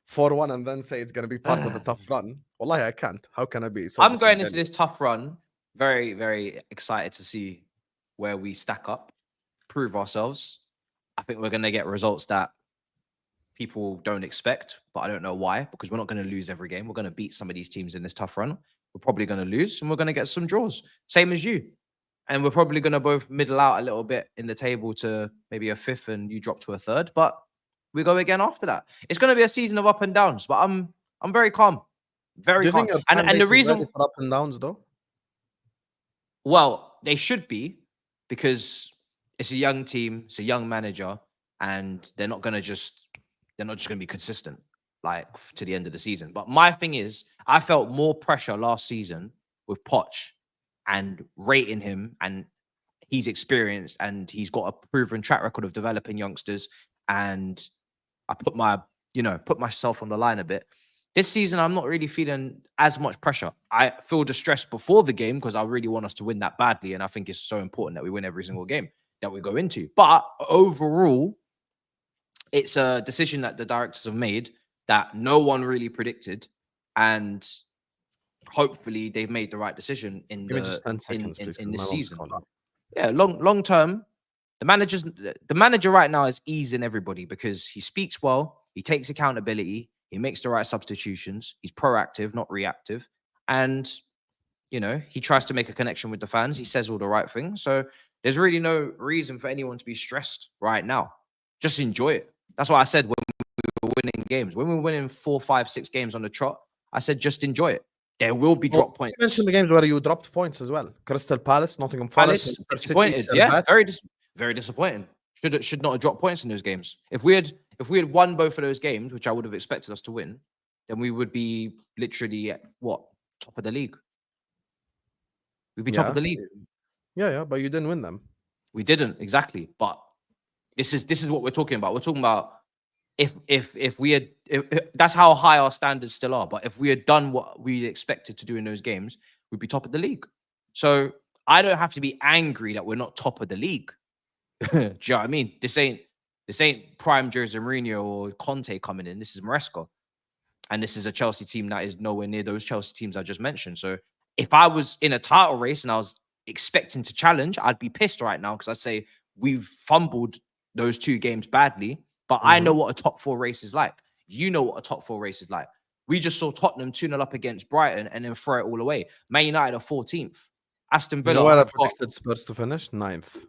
4-1 and then say it's gonna be part of the tough run. Wallahi, I can't. How can I be? So I'm going into this tough run very, very excited to see where we stack up, prove ourselves. I think we're gonna get results that people don't expect, but I don't know why, because we're not going to lose every game. We're going to beat some of these teams in this tough run. We're probably going to lose, and we're going to get some draws, same as you. And we're probably going to both middle out a little bit in the table to maybe a 5th, and you drop to a 3rd. But we go again after that. It's going to be a season of up and downs, but I'm very calm. Very Do you hard. think your And fan and the base is ready reason, for up and downs though? well, they should be, because it's a young team, it's a young manager, and they're not just gonna be consistent like to the end of the season. But my thing is, I felt more pressure last season with Poch and rating him, and he's experienced and he's got a proven track record of developing youngsters. And I put myself on the line a bit. This season, I'm not really feeling as much pressure. I feel distressed before the game because I really want us to win that badly. And I think it's so important that we win every single game that we go into. But overall, it's a decision that the directors have made that no one really predicted. And hopefully they've made the right decision in Give me just 10 seconds, please, in because this my mom's season. calling. Yeah, long term, the manager right now is easing everybody because he speaks well, he takes accountability, he makes the right substitutions, he's proactive, not reactive, and he tries to make a connection with the fans. He says all the right things, so there's really no reason for anyone to be stressed right now. Just enjoy it. That's what I said when we were winning games. When we were winning 4, 5, 6 games on the trot, I said just enjoy it. There will be drop points. You mentioned the games where you dropped points as well. Crystal Palace, Nottingham Palace, Forest, Manchester disappointed. City, Yeah, Servette. very disappointing. Should not have dropped points in those games. If we had won both of those games, which I would have expected us to win, then we would be literally at top of the league. We'd be top of the league. Yeah, but you didn't win them. We didn't, exactly. But this is what we're talking about. We're talking about if we had that's how high our standards still are. But if we had done what we expected to do in those games, we'd be top of the league. So I don't have to be angry that we're not top of the league. Do you know what I mean? This ain't prime Jose Mourinho or Conte coming in. This is Maresca. And this is a Chelsea team that is nowhere near those Chelsea teams I just mentioned. So if I was in a title race and I was expecting to challenge, I'd be pissed right now because I'd say we've fumbled those 2 games badly. But I know what a top 4 race is like. You know what a top 4 race is like. We just saw Tottenham 2-0 up against Brighton and then throw it all away. Man United are 14th. Aston Villa. You know where I predicted Spurs to finish? 9th.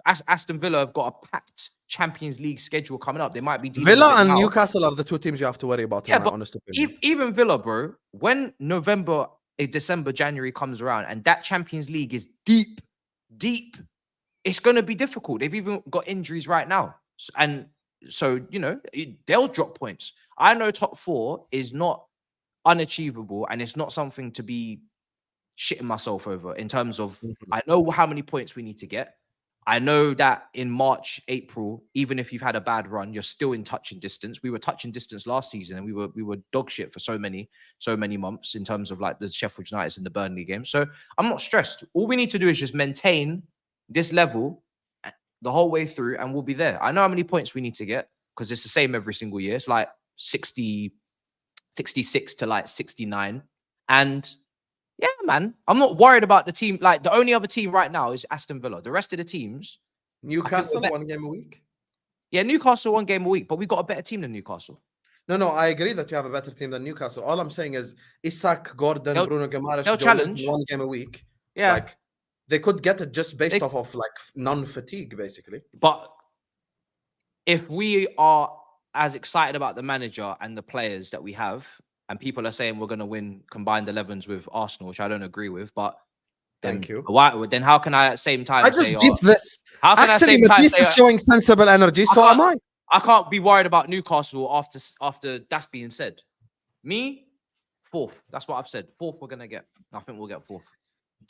Aston Villa have got a packed Champions League schedule coming up. They might be Villa and Newcastle are the 2 teams you have to worry about. Yeah, but honest opinion. Even Villa, bro. When November, December, January comes around, and that Champions League is deep, it's going to be difficult. They've even got injuries right now, and so they'll drop points. I know top 4 is not unachievable, and it's not something to be shitting myself over in terms of I know how many points we need to get. I know that in March, April, even if you've had a bad run, you're still in touching distance. We were touching distance last season, and we were dog shit for so many months in terms of like the Sheffield United and the Burnley game. So I'm not stressed. All we need to do is just maintain this level the whole way through, and we'll be there. I know how many points we need to get because it's the same every single year. It's like 66 to like 69, and yeah, man. I'm not worried about the team. Like, the only other team right now is Aston Villa. The rest of the teams... Newcastle, 1 game a week? Yeah, Newcastle, 1 game a week. But we got a better team than Newcastle. No, I agree that you have a better team than Newcastle. All I'm saying is Isak, Gordon, Bruno Guimaraes, they'll challenge 1 game a week. Yeah. Like, they could get it just based off of, like, non-fatigue, basically. But if we are as excited about the manager and the players that we have... and people are saying we're going to win combined 11s with Arsenal, which I don't agree with, but then, thank you. Then how can I at the same time say... this. How can actually, Matisse is showing sensible energy, so am I. I can't be worried about Newcastle after that's being said. Me, 4th. That's what I've said. 4th we're going to get. I think we'll get 4th.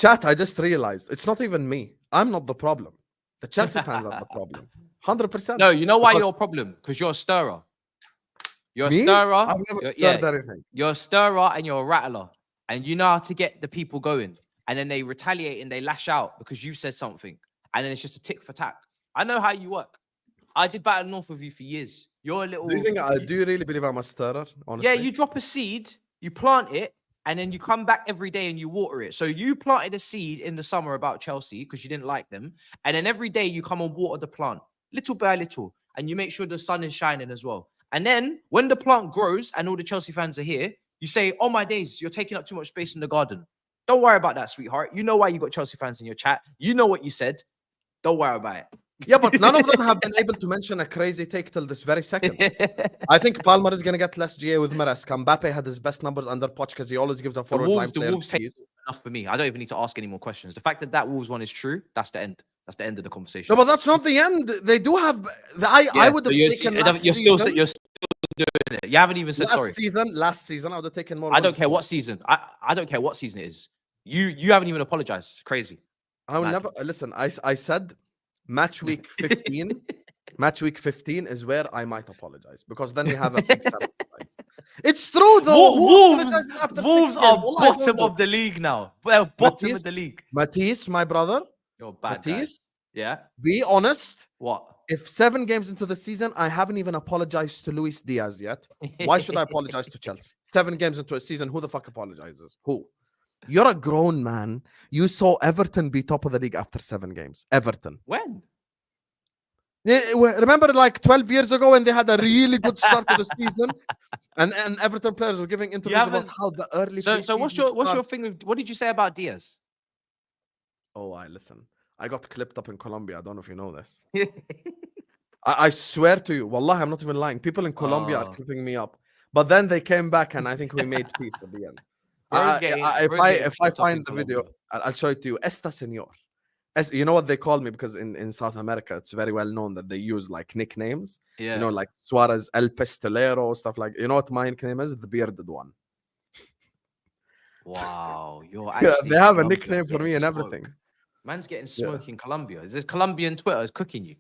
Chat, I just realized, it's not even me. I'm not the problem. The Chelsea fans are the problem. 100%. No, you know why you're a problem? Because you're a stirrer. You're a stirrer. I've never stirred anything. You're a stirrer and you're a rattler. And you know how to get the people going. And then they retaliate and they lash out because you said something. And then it's just a tick for tack. I know how you work. I did battle north with you for years. You're a little... Do you really believe I'm a stirrer, honestly? Yeah, you drop a seed, you plant it, and then you come back every day and you water it. So you planted a seed in the summer about Chelsea because you didn't like them. And then every day you come and water the plant, little by little. And you make sure the sun is shining as well. And then when the plant grows and all the Chelsea fans are here, you say, oh my days, you're taking up too much space in the garden. Don't worry about that, sweetheart. You know why you got Chelsea fans in your chat. You know what you said. Don't worry about it. Yeah, but none of them have been able to mention a crazy take till this very second. I think Palmer is going to get less GA with Maresca. Mbappe had his best numbers under Poch because he always gives a forward line The player Wolves take keys. enough for me. I don't even need to ask any more questions. The fact that Wolves one is true, that's the end. That's the end of the conversation. No, but that's not the end. They do have. I would have taken last you're season. Still doing it. You haven't even said sorry. Last season, I would have taken more. I don't care what season. I don't care what season it is. You haven't even apologized. Crazy. I will never listen. I said match week 15. Match week 15 is where I might apologize because then we have a big sample size. It's true though. Wolves are bottom of the league now. Well, bottom of the league. Matisse, my brother. You're bad. Matisse. Yeah. Be honest. What? If 7 games into the season, I haven't even apologized to Luis Diaz yet. Why should I apologize to Chelsea? 7 games into a season, who the fuck apologizes? Who? You're a grown man. You saw Everton be top of the league after 7 games. Everton. When? Remember like 12 years ago when they had a really good start to the season and Everton players were giving interviews about how the early So what's your thing with, what did you say about Diaz? Oh, listen. I got clipped up in Colombia. I don't know if you know this. I swear to you, wallah, I'm not even lying. People in Colombia are clipping me up. But then they came back and I think we made peace at the end. If I find the video, I'll show it to you. Esta Señor. You know what they call me? Because in South America, it's very well known that they use like nicknames. Yeah. You know, like Suarez, El Pistolero, stuff like. You know what my nickname is? The bearded one. Wow, you're actually. They have a nickname for me and everything. Man's getting smoke in Colombia. Is this Colombian Twitter is cooking you?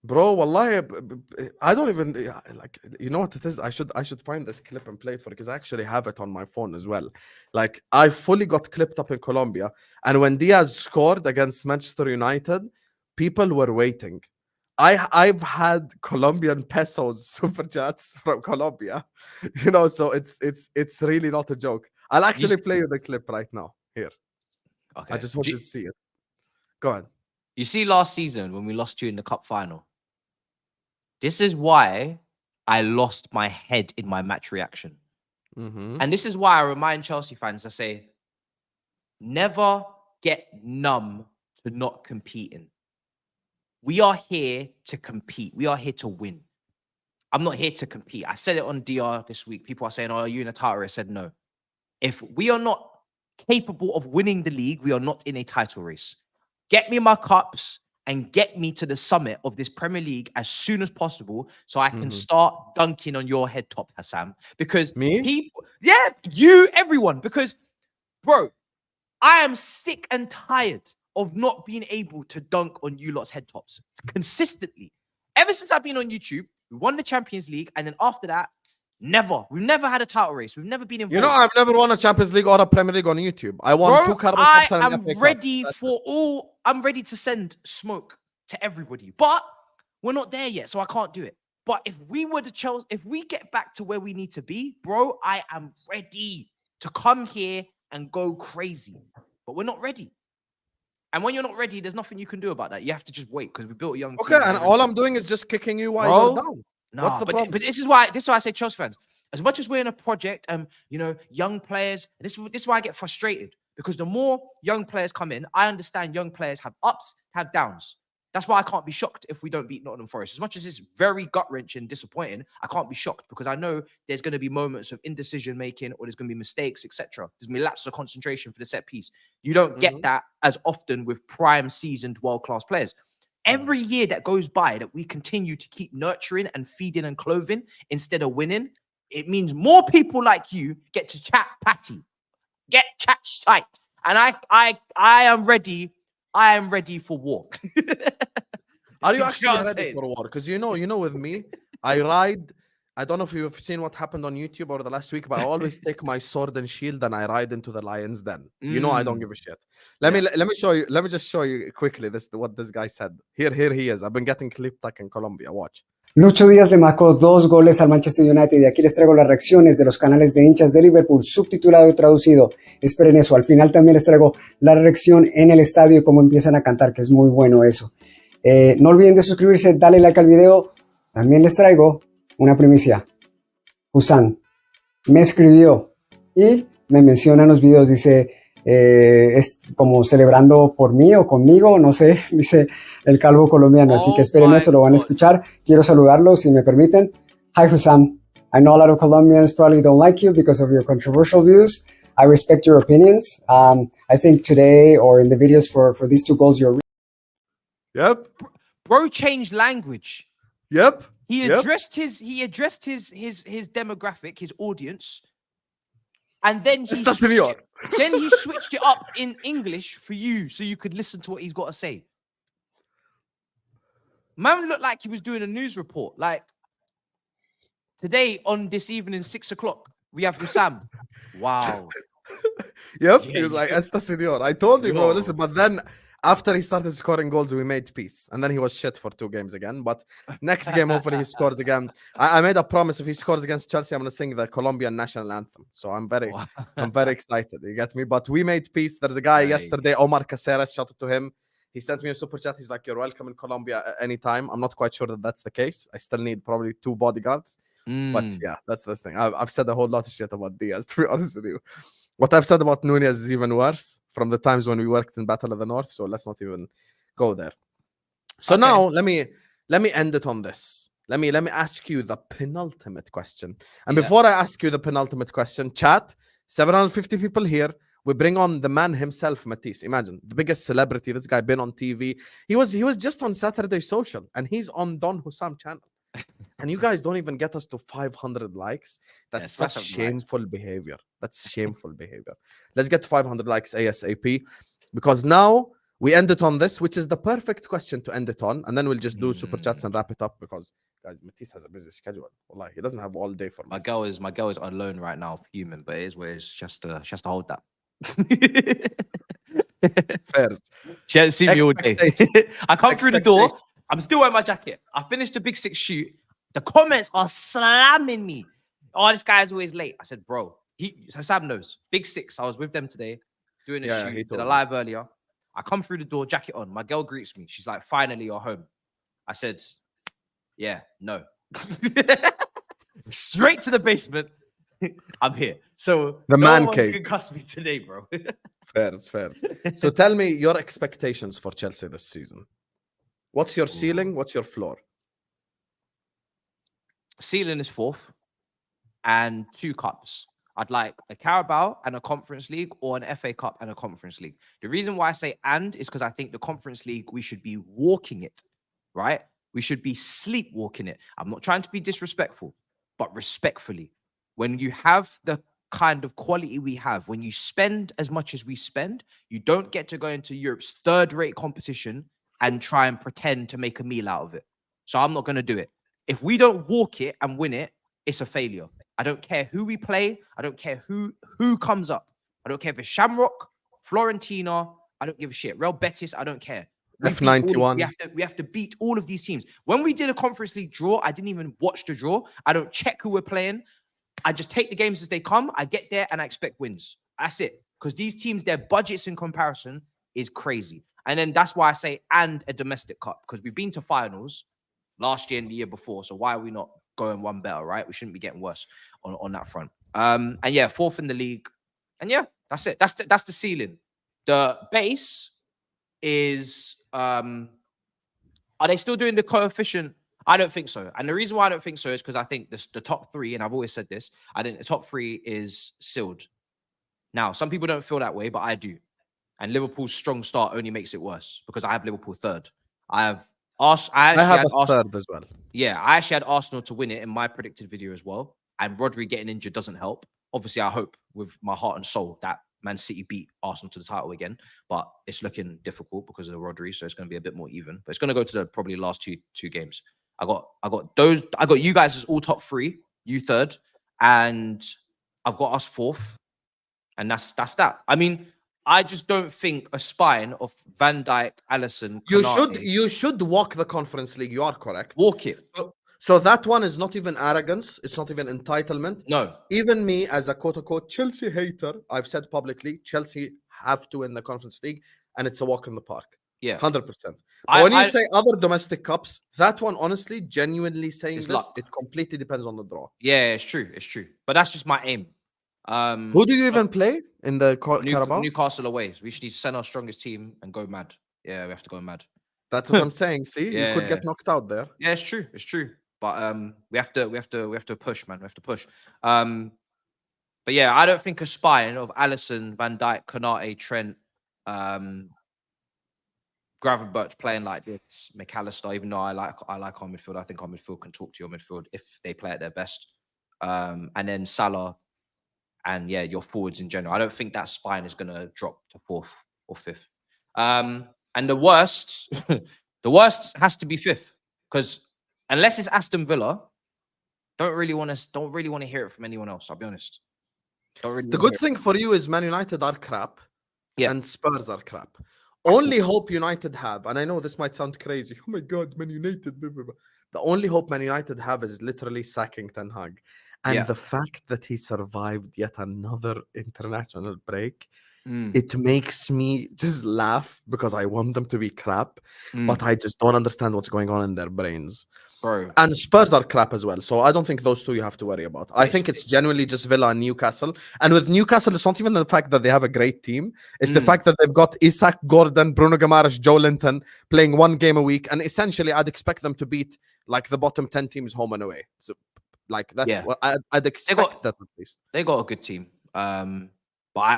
Bro, wallahi, I don't even like. You know what it is? I should find this clip and play it for because I actually have it on my phone as well. Like I fully got clipped up in Colombia, and when Diaz scored against Manchester United, people were waiting. I've had Colombian pesos super chats from Colombia, you know. So it's really not a joke. I'll actually play you the clip right now. Here, okay. I just want you to see it. Go ahead. You see, last season when we lost you in the cup final. This is why I lost my head in my match reaction. And this is why I remind Chelsea fans, I say, never get numb to not competing. We are here to compete. We are here to win. I'm not here to compete. I said it on DR this week. People are saying, oh, are you in a title race? I said, no. If we are not capable of winning the league, we are not in a title race. Get me my cups and get me to the summit of this Premier League as soon as possible so I can start dunking on your head top, Husam. Because people, everyone. Because, bro, I am sick and tired of not being able to dunk on you lot's head tops consistently. Ever since I've been on YouTube, we won the Champions League, and then after that, we've never had a title race. We've never been involved. You know, I've never won a Champions League or a Premier League on YouTube. I won 2 Carabao Cups and an FA Cup. I'm ready to send smoke to everybody, but we're not there yet, so I can't do it. But if we were to Chelsea, if we get back to where we need to be, bro, I am ready to come here and go crazy. But we're not ready. And when you're not ready, there's nothing you can do about that. You have to just wait because we built a young team. Okay, and all I'm doing is just kicking you while you're down. No, what's the problem? But this is why I say Chelsea fans, as much as we're in a project, you know, young players, and this is why I get frustrated. Because the more young players come in, I understand young players have ups, have downs. That's why I can't be shocked if we don't beat Nottingham Forest. As much as it's very gut-wrenching and disappointing, I can't be shocked because I know there's going to be moments of indecision making or there's going to be mistakes, etc. There's going to be lapses of concentration for the set piece. You don't get that as often with prime seasoned world-class players. Every year that goes by that we continue to keep nurturing and feeding and clothing instead of winning, it means more people like you get to chat patty. Get chat shite. And I am ready. I am ready for war. Are you actually ready for war? Because you know, with me, I ride. I don't know if you've seen what happened on YouTube over the last week, but I always take my sword and shield and I ride into the lion's den. You know, I don't give a shit. Let me show you. Let me just show you quickly what this guy said. Here he is. I've been getting clipped back in Colombia. Watch. Lucho Díaz le marcó 2 goles al Manchester United y aquí les traigo las reacciones de los canales de hinchas de Liverpool, subtitulado y traducido. Esperen eso, al final también les traigo la reacción en el estadio y cómo empiezan a cantar, que es muy bueno eso. No olviden de suscribirse, darle like al video. También les traigo una primicia. Husam me escribió y me menciona en los videos, dice, es como celebrando por mí o conmigo, no sé, dice el calvo colombiano. Así que Oh esperen my eso, lo van a God. escuchar. Quiero saludarlos, si me permiten. Hi, Husam. I know a lot of Colombians probably don't like you because of your controversial views. I respect your opinions. I think today or in the videos for these 2 goals, you're Yep. Bro changed language. Yep. He Yep. addressed his demographic, his audience, and then he Esta switched señor. he switched it up in English for you so you could listen to what he's got to say. Man looked like he was doing a news report. Like today on this evening, 6 o'clock, we have Husam. Wow. Yep. Yeah, He was like, yo. Esta señor. I told you, bro. Yo. Listen, but then after he started scoring goals, we made peace. And then he was shit for 2 games again. But next game, hopefully he scores again. I made a promise if he scores against Chelsea, I'm gonna sing the Colombian national anthem. So I'm very excited. You get me? But we made peace. There's a guy yesterday, Omar Caceres, shout out to him. He sent me a super chat. He's like, "You're welcome in Colombia anytime." I'm not quite sure that that's the case. I still need probably 2 bodyguards. But yeah, that's the thing. I've said a whole lot of shit about Diaz, to be honest with you. What I've said about Nunez is even worse from the times when we worked in Battle of the North. So let's not even go there. So now let me end it on this. Let me ask you the penultimate question. And before I ask you the penultimate question, chat, 750 people here. We bring on the man himself, Matisse. Imagine the biggest celebrity. This guy been on TV. He was just on Saturday Social, and he's on Don Husam channel. And you guys don't even get us to 500 likes. That's such shameful behavior. That's shameful behavior. Let's get to 500 likes ASAP, because now we end it on this, which is the perfect question to end it on. And then we'll just do super chats and wrap it up, because guys, Matisse has a busy schedule. Wallahi, he doesn't have all day for me. My girl is on loan right now, human, but it is where it's just to hold that. Fairs. She hasn't seen me all day. I come through the door. I'm still wearing my jacket. I finished the Big 6 shoot. The comments are slamming me. Oh, this guy's always late. I said, bro, so Sam knows. Big 6. I was with them today doing a shoot. Did a live earlier. I come through the door, jacket on. My girl greets me. She's like, finally, you're home. I said, yeah, no. Straight to the basement. I'm here. So the no man one cave can cuss me today, bro. Fairs. So tell me your expectations for Chelsea this season. What's your ceiling? What's your floor? Ceiling is 4th and 2 cups. I'd like a Carabao and a Conference League, or an FA Cup and a Conference League. The reason why I say and is because I think the Conference League, we should be walking it, right? We should be sleepwalking it. I'm not trying to be disrespectful, but respectfully. When you have the kind of quality we have, when you spend as much as we spend, you don't get to go into Europe's 3rd-rate competition and try and pretend to make a meal out of it. So I'm not going to do it. If we don't walk it and win it, it's a failure. I don't care who we play. I don't care who comes up. I don't care if it's Shamrock, Florentina. I don't give a shit. Real Betis, I don't care. F91. We have to beat all of these teams. When we did a Conference League draw, I didn't even watch the draw. I don't check who we're playing. I just take the games as they come. I get there and I expect wins. That's it. Because these teams, their budgets in comparison is crazy. And then that's why I say and a domestic cup, because we've been to finals last year and the year before. So why are we not going one better, right? We shouldn't be getting worse on that front. And yeah, 4th in the league. And yeah, that's it. That's the ceiling. The base is are they still doing the coefficient? I don't think so. And the reason why I don't think so is because I think the top 3, and I've always said this, I think the top 3 is sealed. Now, some people don't feel that way, but I do. And Liverpool's strong start only makes it worse because I have Liverpool 3rd. I have Arsenal 3rd as well. Yeah, I actually had Arsenal to win it in my predicted video as well. And Rodri getting injured doesn't help. Obviously, I hope with my heart and soul that Man City beat Arsenal to the title again. But it's looking difficult because of the Rodri, so it's going to be a bit more even. But it's going to go to the probably last two games. I got you guys as all top 3, you 3rd, and I've got us 4th. And that's that. I mean, I just don't think a spine of Van Dijk, Alisson, Konate, you should walk the Conference League. You are correct. Walk it. So that one is not even arrogance. It's not even entitlement. No. Even me, as a quote-unquote Chelsea hater, I've said publicly, Chelsea have to win the Conference League, and it's a walk in the park. Yeah. 100%. But when you say other domestic cups, that one, honestly, genuinely saying this, it completely depends on the draw. Yeah, it's true. But that's just my aim. Who do you even play in the Carabao? Newcastle away. So we should need to send our strongest team and go mad. Yeah, we have to go mad. That's what I'm saying. See, you could Yeah. get knocked out there. Yeah, it's true. It's true. But we have to push, man. We have to push. But yeah, I don't think a spine of Alisson, Van Dijk, Konate, Trent, Gravenberch playing like this, McAllister, even though I like our midfield, I think our midfield can talk to your midfield if they play at their best. And then Salah and yeah, your forwards in general. I don't think that spine is gonna drop to 4th or 5th. And the worst, the worst has to be 5th. Because unless it's Aston Villa, don't really want to hear it from anyone else, I'll be honest. The good thing for you is Man United are crap, Yeah. and Spurs are crap. Only hope United have, and I know this might sound crazy. Oh my God, Man United. Blah, blah, blah. The only hope Man United have is literally sacking Ten Hag. And the fact that he survived yet another international break, it makes me just laugh because I want them to be crap, but I just don't understand what's going on in their brains. Bro. And Spurs are crap as well. So I don't think those two you have to worry about. I think it's genuinely just Villa and Newcastle. And with Newcastle, it's not even the fact that they have a great team. It's the fact that they've got Isak, Gordon, Bruno Guimaraes, Joe Linton playing 1 game a week. And essentially, I'd expect them to beat like the bottom 10 teams home and away. So like that's what I'd expect that at least. They got a good team. But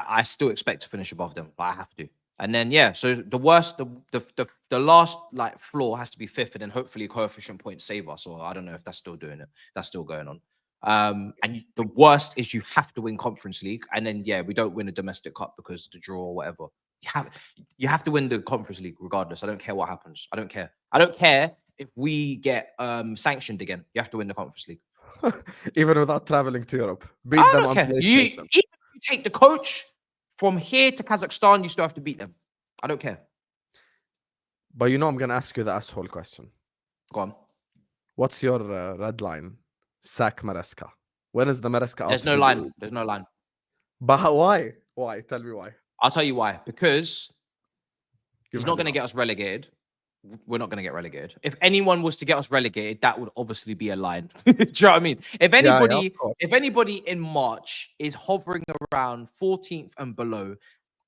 I still expect to finish above them, but I have to. And then so the worst, the last like floor has to be 5th, and then hopefully a coefficient point save us. Or I don't know if that's still doing it. That's still going on. And the worst is you have to win Conference League, and then we don't win a domestic cup because of the draw or whatever. You have to win the Conference League regardless. I don't care what happens. I don't care. I don't care if we get sanctioned again. You have to win the Conference League, even without traveling to Europe. Beat them on PlayStation. Even if you take the coach from here to Kazakhstan, you still have to beat them. I don't care. But I'm going to ask you the asshole question. Go on. What's your red line? Sack Maresca. When is the Maresca out? There's no line. There's no line. But why? Why? Tell me why. I'll tell you why. Because he's not going to get us relegated. We're not going to get relegated. If anyone was to get us relegated, that would obviously be a line. Do you know what I mean? If anybody in March is hovering around 14th and below,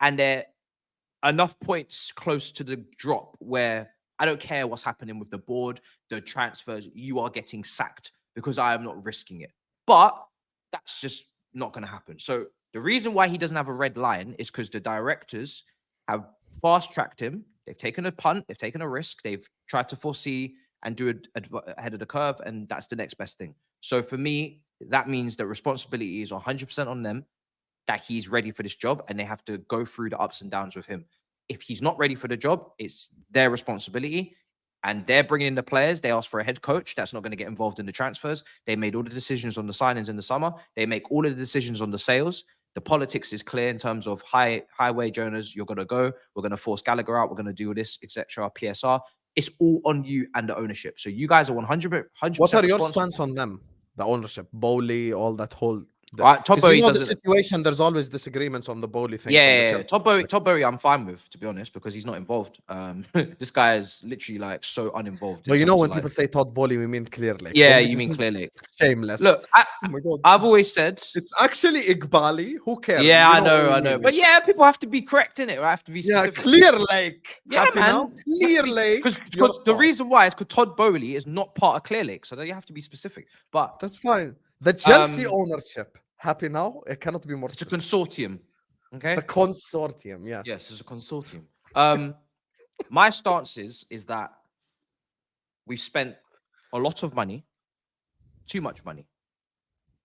and they're enough points close to the drop where I don't care what's happening with the board, the transfers, you are getting sacked because I am not risking it. But that's just not going to happen. So the reason why he doesn't have a red line is because the directors have fast-tracked him. They've taken a punt. They've taken a risk. They've tried to foresee and do it ahead of the curve, and that's the next best thing. So for me, that means that responsibility is 100% on them, that he's ready for this job, and they have to go through the ups and downs with him. If he's not ready for the job, it's their responsibility, and they're bringing in the players. They asked for a head coach that's not going to get involved in the transfers. They made all the decisions on the signings in the summer. They make all of the decisions on the sales. The politics is clear in terms of high wage owners. You're going to go. We're going to force Gallagher out. We're going to do this, etc. PSR. It's all on you and the ownership. So you guys are 100%. What are your stance on them? The ownership, Bowley, all that whole. The situation. There's always disagreements on the Bowley thing. Yeah. Todd Boehly, I'm fine with, to be honest, because he's not involved. This guy is literally like so uninvolved. But when people say Todd Bowley, we mean Clear Lake. Yeah, you mean Clear Lake. Shameless. Look, I've always said it's actually Iqbali. Who cares? Yeah, I know. But yeah, people have to be correct in it. Right? Have to be specific. Yeah, Clear Lake. Yeah, man. Now? Clear Lake. Because the reason why is because Todd Bowley is not part of Clear Lake, so you have to be specific. But that's fine. The Chelsea ownership. Happy now? It cannot be more. It's a consortium. Okay. The consortium, yes. Yes, it's a consortium. My stance is that we've spent a lot of money, too much money,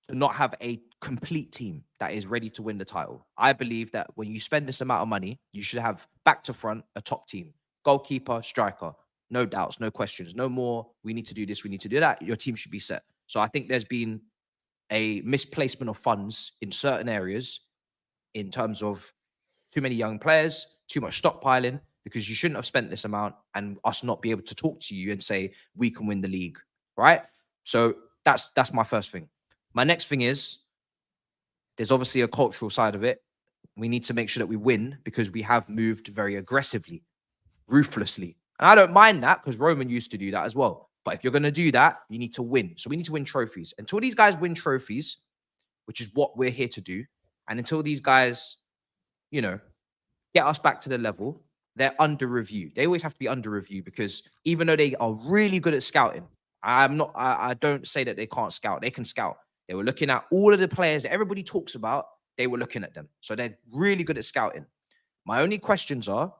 to not have a complete team that is ready to win the title. I believe that when you spend this amount of money, you should have back to front a top team. Goalkeeper, striker. No doubts, no questions. No more, we need to do this, we need to do that. Your team should be set. So I think there's been a misplacement of funds in certain areas in terms of too many young players, too much stockpiling, because you shouldn't have spent this amount and us not be able to talk to you and say, we can win the league, right? So that's my first thing. My next thing is, there's obviously a cultural side of it. We need to make sure that we win because we have moved very aggressively, ruthlessly. And I don't mind that because Roman used to do that as well. But if you're going to do that, you need to win. So we need to win trophies. Until these guys win trophies, which is what we're here to do, And until these guys, you know, get us back to the level, they're under review. They always have to be under review because even though they are really good at scouting, I don't say that they can't scout. They can scout. They were looking at all of the players that everybody talks about. They were looking at them. So they're really good at scouting. My only questions are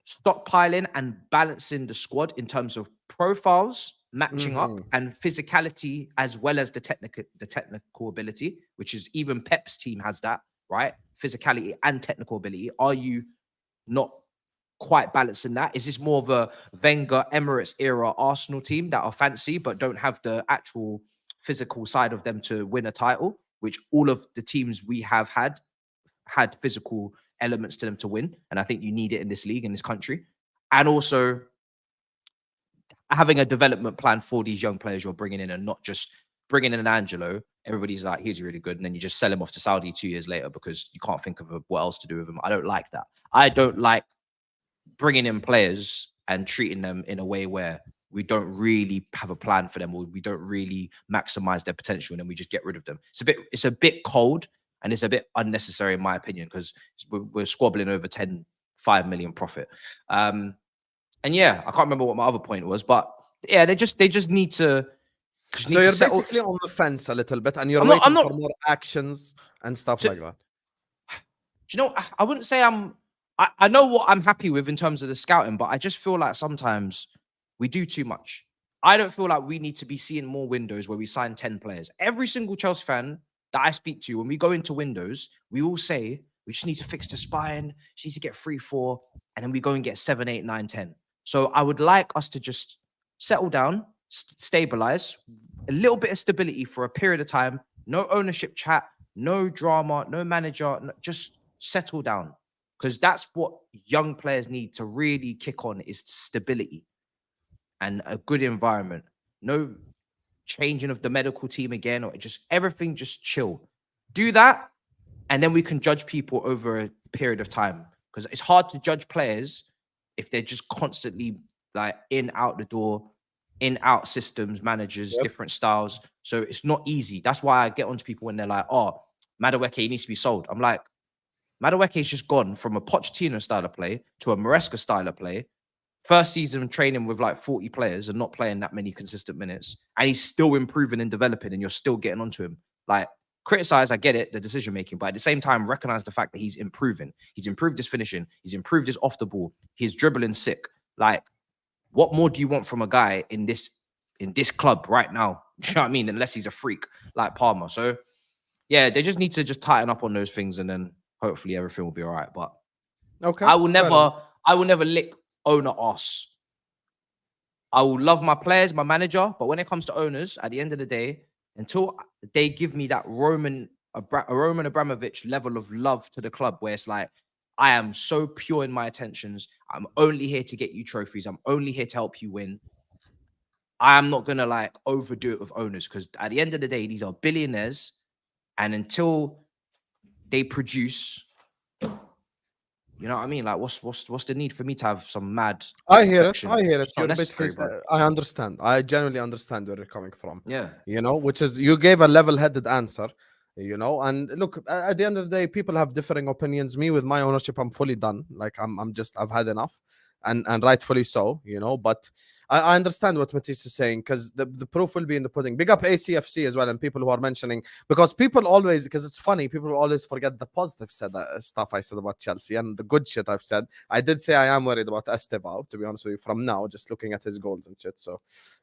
stockpiling and balancing the squad in terms of profiles, matching up, and physicality, as well as the technical ability, which is even Pep's team has that, right? Physicality and technical ability. Are you not quite balancing that? Is this more of a Wenger Emirates era Arsenal team that are fancy but don't have the actual physical side of them to win a title, which all of the teams we have had physical elements to them to win? And I think you need it in this league, in this country. And also having a development plan for these young players you're bringing in, and not just bringing in an Angelo. Everybody's like, he's really good. And then you just sell him off to Saudi 2 years later because you can't think of what else to do with him. I don't like that. I don't like bringing in players and treating them in a way where we don't really have a plan for them, or we don't really maximize their potential, and then we just get rid of them. It's a bit cold, and it's a bit unnecessary in my opinion, because we're squabbling over 5 million profit. And yeah, I can't remember what my other point was, but yeah, they just need to. So you're basically on the fence a little bit, and you're waiting for more actions and stuff like that. Do you know? I wouldn't say I know what I'm happy with in terms of the scouting, but I just feel like sometimes we do too much. I don't feel like we need to be seeing more windows where we sign 10 players. Every single Chelsea fan that I speak to, when we go into windows, we all say we just need to fix the spine, just need to get 3-4, and then we go and get 7, 8, 9, 10. So I would like us to just settle down, stabilize, a little bit of stability for a period of time, no ownership chat, no drama, no manager, just settle down. Because that's what young players need to really kick on, is stability and a good environment. No changing of the medical team again, or just everything, just chill. Do that, and then we can judge people over a period of time. Because it's hard to judge players if they're just constantly like in, out the door, in, out systems, managers, different styles. So it's not easy. That's why I get onto people when they're like, oh, Madueke needs to be sold. I'm like, Madueke's just gone from a Pochettino style of play to a Maresca style of play. First season training with like 40 players and not playing that many consistent minutes. And he's still improving and developing, and you're still getting onto him. Like, criticize, I get it, the decision making, but at the same time, recognize the fact that he's improving. He's improved his finishing. He's improved his off the ball. His dribbling sick. Like, what more do you want from a guy in this club right now? Do you know what I mean? Unless he's a freak like Palmer. So yeah, they just need to just tighten up on those things, and then hopefully everything will be all right. But okay, I will never lick owner ass. I will love my players, my manager, but when it comes to owners, at the end of the day, until they give me that Roman Abramovich level of love to the club, where it's like, I am so pure in my intentions, I'm only here to get you trophies, I'm only here to help you win, I am not gonna like overdo it with owners, because at the end of the day, these are billionaires, and until they produce, you know what I mean? Like, what's the need for me to have some mad? I hear it. It's not You're necessary, basically, bro. I understand. I genuinely understand where you're coming from. Yeah. You know, which is, you gave a level-headed answer. You know, and look, at the end of the day, people have differing opinions. Me, with my ownership, I'm fully done. Like, I've had enough, and rightfully so. You know, but I understand what Matisse is saying, because the proof will be in the pudding. Big up ACFC as well, and people who are mentioning, because people always, because it's funny, people always forget the positive stuff I said about Chelsea and the good shit I've said. I did say I am worried about Estevao, to be honest with you, from now, just looking at his goals and shit. So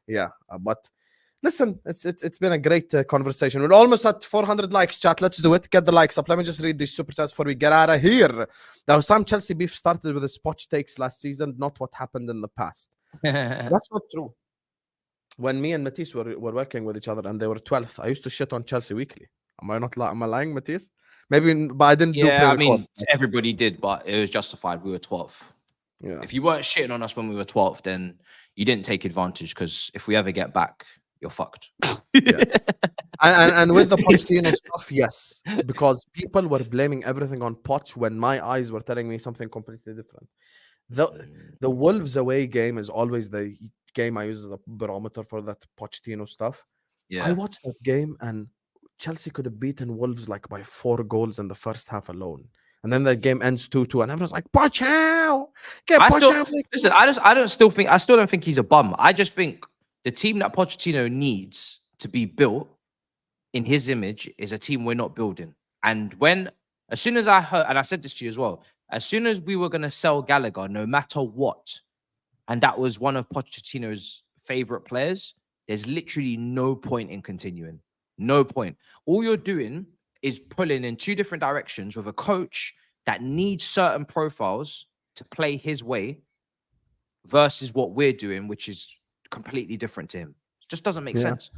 yeah, but listen, it's been a great conversation. We're almost at 400 likes, chat. Let's do it. Get the likes up. Let me just read these super chats before we get out of here. Now, some Chelsea beef started with the Poch takes last season, not what happened in the past. That's not true. When me and Matisse were working with each other and they were 12th, I used to shit on Chelsea weekly. Am I lying, Matisse? Maybe, but I didn't do Yeah, I mean, everybody did, but it was justified. We were 12th. Yeah. If you weren't shitting on us when we were 12th, then you didn't take advantage, because if we ever get back, you're fucked. Yes. and with the Pochettino stuff, yes, because people were blaming everything on Poch when my eyes were telling me something completely different. The Wolves away game is always the game I use as a barometer for that Pochettino stuff. Yeah. I watched that game, and Chelsea could have beaten Wolves like by 4 goals in the first half alone. And then the game ends 2-2, and everyone's like, "Poch out! Get I Poch still out!" listen. I still don't think he's a bum. I just think the team that Pochettino needs to be built in his image is a team we're not building. And as soon as I heard, and I said this to you as well, as soon as we were going to sell Gallagher, no matter what, and that was one of Pochettino's favorite players, there's literally no point in continuing. No point. All you're doing is pulling in 2 different directions with a coach that needs certain profiles to play his way versus what we're doing, which is completely different to him. It just doesn't make sense.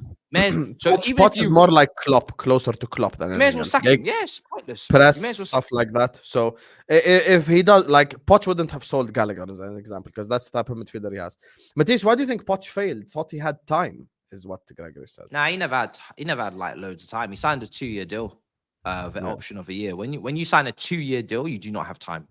So Poch is more like Klopp, closer to Klopp than you may as anything well else. sack him. Yes, pointless. Press You may as well stuff like that. So if he does, like, Poch wouldn't have sold Gallagher as an example, because that's the type of midfielder he has. Matisse, why do you think Poch failed? Thought he had time, is what Gregory says. Nah, he never had like loads of time. He signed a 2-year deal with an option of a year. When you sign a 2-year deal, you do not have time.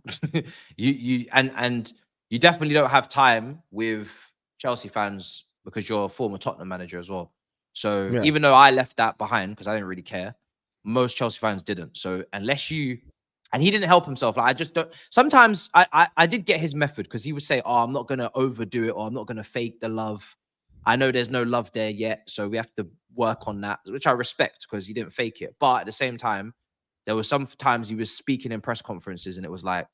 and you definitely don't have time with Chelsea fans because you're a former Tottenham manager as well. So even though I left that behind because I didn't really care, most Chelsea fans didn't. So unless you, and he didn't help himself. Like I just don't. Sometimes I did get his method because he would say, "Oh, I'm not gonna overdo it, or I'm not gonna fake the love. I know there's no love there yet, so we have to work on that," which I respect because he didn't fake it. But at the same time, there were some times he was speaking in press conferences and it was like,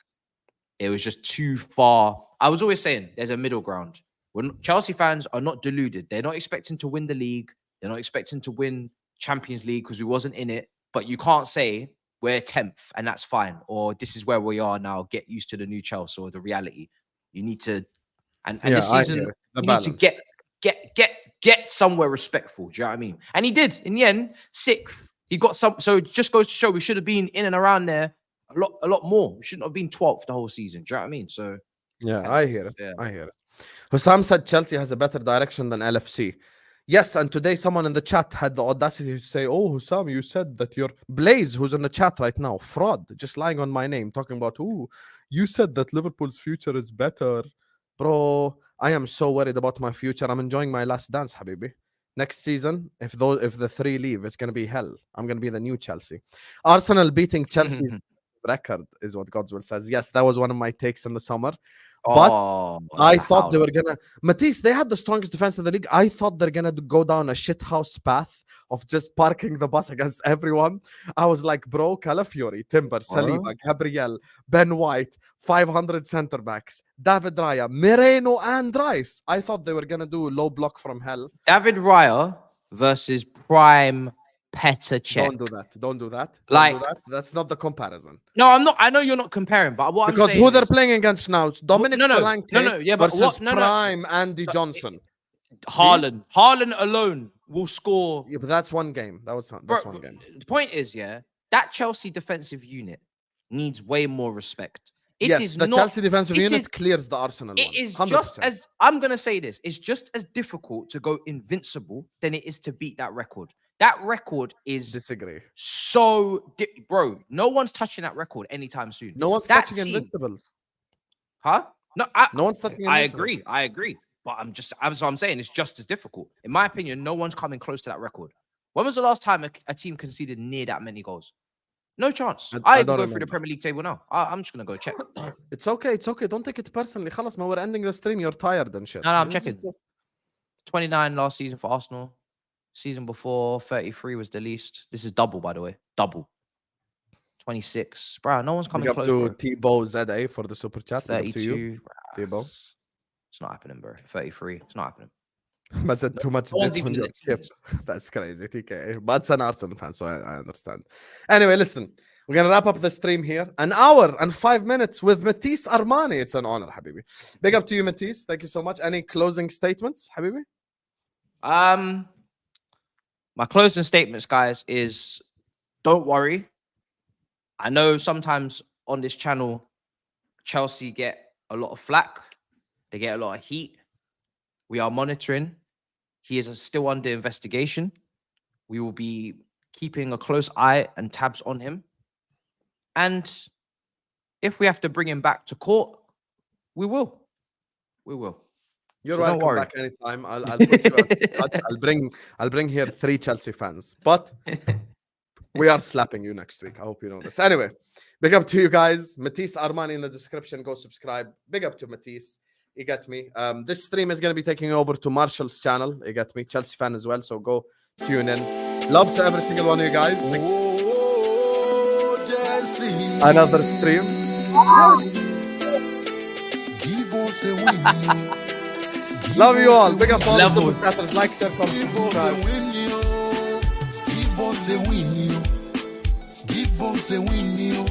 it was just too far. I was always saying there's a middle ground. When Chelsea fans are not deluded, they're not expecting to win the league. They're not expecting to win Champions League because we wasn't in it. But you can't say we're 10th and that's fine. Or this is where we are now. Get used to the new Chelsea or the reality. You need to, and this season, you need to get somewhere respectful. Do you know what I mean? And he did. In the end, 6th. He got some. So it just goes to show we should have been in and around there a lot more. We shouldn't have been 12th the whole season. Do you know what I mean? So yeah, I hear it. I hear it. Husam said Chelsea has a better direction than LFC. Yes, and today someone in the chat had the audacity to say, "Oh, Husam, you said that your Blaze, who's in the chat right now, fraud, just lying on my name, talking about, oh, you said that Liverpool's future is better." Bro, I am so worried about my future. I'm enjoying my last dance, Habibi. Next season, if the 3 leave, it's gonna be hell. I'm gonna be the new Chelsea. Arsenal beating Chelsea's record is what Godswill says. Yes, that was one of my takes in the summer. But I thought they were gonna Matisse, they had the strongest defense in the league. I thought they're gonna go down a shithouse path of just parking the bus against everyone. I was like, bro, Calafiori, Timber, Saliba, Gabriel, Ben White, 500 center backs, David Raya, Moreno, and Rice. I thought they were gonna do a low block from hell. David Raya versus Prime Petr Cech. Don't do that. Like, That's not the comparison. No, I'm not. I know you're not comparing, but what because I'm saying who they're playing against now? Dominic Solanke versus Prime Andy Johnson. Haaland alone will score. Yeah, but that's one game. That's one game. The point is, that Chelsea defensive unit needs way more respect. Chelsea defensive unit clears the Arsenal one. It is 100%. Just as, I'm going to say this, it's just as difficult to go invincible than it is to beat that record. That record is... Disagree. Bro, no one's touching that record anytime soon. No one's touching Invincibles. Huh? No one's touching Invincibles. I agree. But I'm saying it's just as difficult. In my opinion, no one's coming close to that record. When was the last time a team conceded near that many goals? No chance. I even go through the Premier League table now. I'm just going to go check. It's okay. Don't take it personally. خلاص, we're ending the stream. You're tired and shit. No, I'm checking. 29 last season for Arsenal. Season before, 33 was the least. This is double, by the way. Double. 26. Bro, no one's coming close. To T-Bow ZA for the super chat. 32. T-Bow. It's not happening, bro. 33. It's not happening. But said too much on your chip. That's crazy, TK. But it's an Arsenal fan, so I understand. Anyway, listen. We're going to wrap up the stream here. An hour and 5 minutes with Matisse Armani. It's an honor, Habibi. Big up to you, Matisse. Thank you so much. Any closing statements, Habibi? My closing statements, guys, is don't worry. I know sometimes on this channel, Chelsea get a lot of flack. They get a lot of heat. We are monitoring. He is still under investigation. We will be keeping a close eye and tabs on him. And if we have to bring him back to court, we will. We will. You're welcome back anytime. I'll put you I'll bring here 3 Chelsea fans. But We are slapping you next week. I hope you know this. Anyway, big up to you guys. Matisse Armani in the description. Go subscribe. Big up to Matisse. You get me. This stream is going to be taking over to Marshall's channel. You get me. Chelsea fan as well. So go tune in. Love to every single one of you guys. Another stream. Love you all. Big up all the super chatters. Like, share, comment, subscribe. Give us a win, you.